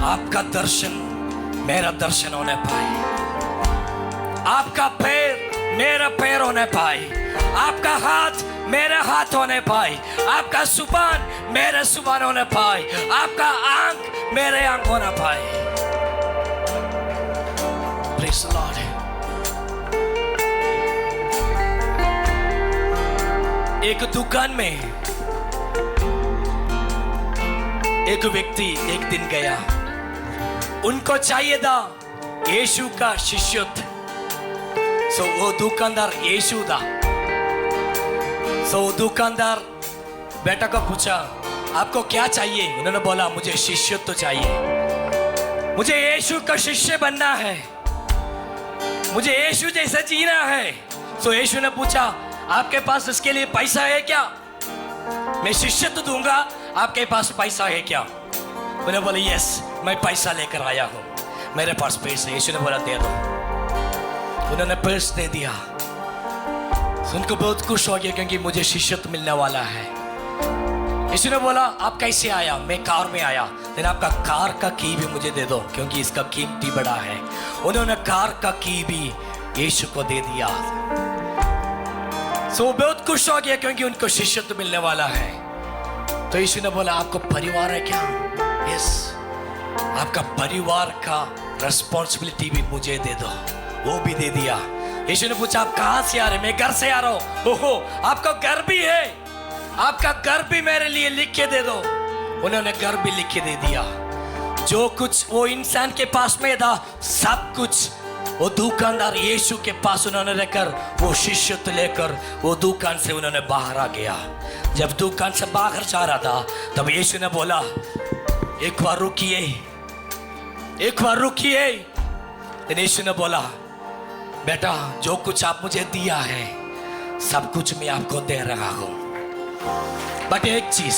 आपका दर्शन मेरा दर्शन होने पाए, आपका पैर मेरा पैर होने पाए, आपका हाथ मेरा हाथ होने पाए, आपका सुबान मेरे सुबान होने पाए, आपका आंख मेरे आंख होना पाए। Praise the Lord। एक दुकान में एक व्यक्ति एक दिन गया, उनको चाहिए था यीशु का शिष्यत्व। सो वो दुकानदार यीशु था। सो दुकानदार बेटा को पूछा आपको क्या चाहिए? उन्होंने बोला मुझे शिष्यत्व चाहिए, मुझे यीशु का शिष्य बनना है, मुझे यीशु जैसा जीना है। सो यीशु ने पूछा आपके पास इसके लिए पैसा है क्या? मैं शिष्यत्व दूंगा, आपके पास पैसा है क्या? उन्होंने बोला यस मैं पैसा लेकर आया हूं, मेरे पास पैसा है। यीशु ने बोला दे दो। उन्होंने पर्स दे दिया। उनको बहुत खुश हो गया क्योंकि मुझे शिष्यत्व मिलने वाला है। यीशु ने बोला आप कैसे आया? मैं कार में आया। लेकिन आपका कार का की भी मुझे दे दो क्योंकि इसका कीमती बड़ा है। उन्होंने कार का की भी यीशु को दे दिया। सो बहुत खुश हो गया क्योंकि उनको शिष्यत्व मिलने वाला है। तो यीशु ने बोला आपको परिवार है क्या? यस, आपका परिवार का रिस्पॉन्सिबिलिटी भी मुझे दे दो। वो भी दे दिया। यीशु ने पूछा आप कहां से आ रहे? मैं घर से आ रहा हूं। ओहो आपका घर भी है, आपका घर भी मेरे लिए लिख के दे दो। उन्होंने घर भी लिख के दे दिया। जो कुछ वो इंसान के पास में था सब कुछ वो दुकानदार यीशु के पास उन्होंने लेकर वो शिष्यत्व लेकर वो दुकान से उन्होंने बाहर आ गया। जब दुकान से बाहर जा रहा था तब यीशु ने बोला एक बार रुकिए, एक बार रुकिए। यीशु ने बोला बेटा जो कुछ आप मुझे दिया है सब कुछ मैं आपको दे रहा हूं, बट एक चीज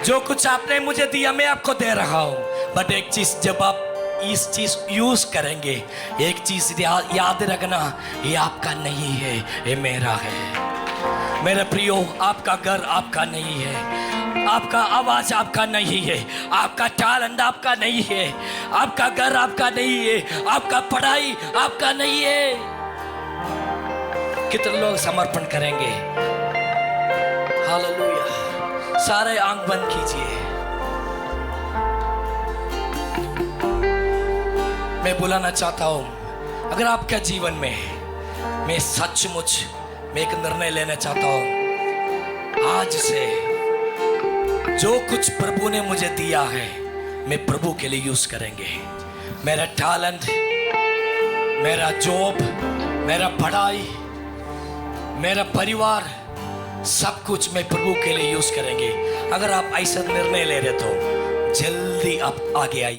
जो कुछ आपने मुझे दिया मैं आपको दे रहा हूं, बट एक चीज जब आप इस चीज यूज करेंगे एक चीज याद रखना, ये आपका नहीं है ये मेरा है। मेरे प्रियो आपका घर आपका नहीं है, आपका आवाज आपका नहीं है, आपका टैलेंट आपका नहीं है, आपका घर आपका नहीं है, आपका पढ़ाई आपका नहीं है। कितने लोग समर्पण करेंगे? हालेलुया। सारे आंख बंद कीजिए। मैं बुलाना चाहता हूं अगर आपके जीवन में मैं सचमुच मैं एक निर्णय लेना चाहता हूं, आज से जो कुछ प्रभु ने मुझे दिया है मैं प्रभु के लिए यूज करेंगे। मेरा टैलेंट, मेरा जॉब, मेरा पढ़ाई, मेरा परिवार, सब कुछ मैं प्रभु के लिए यूज करेंगे। अगर आप ऐसा निर्णय ले रहे तो जल्दी आप आगे आइए।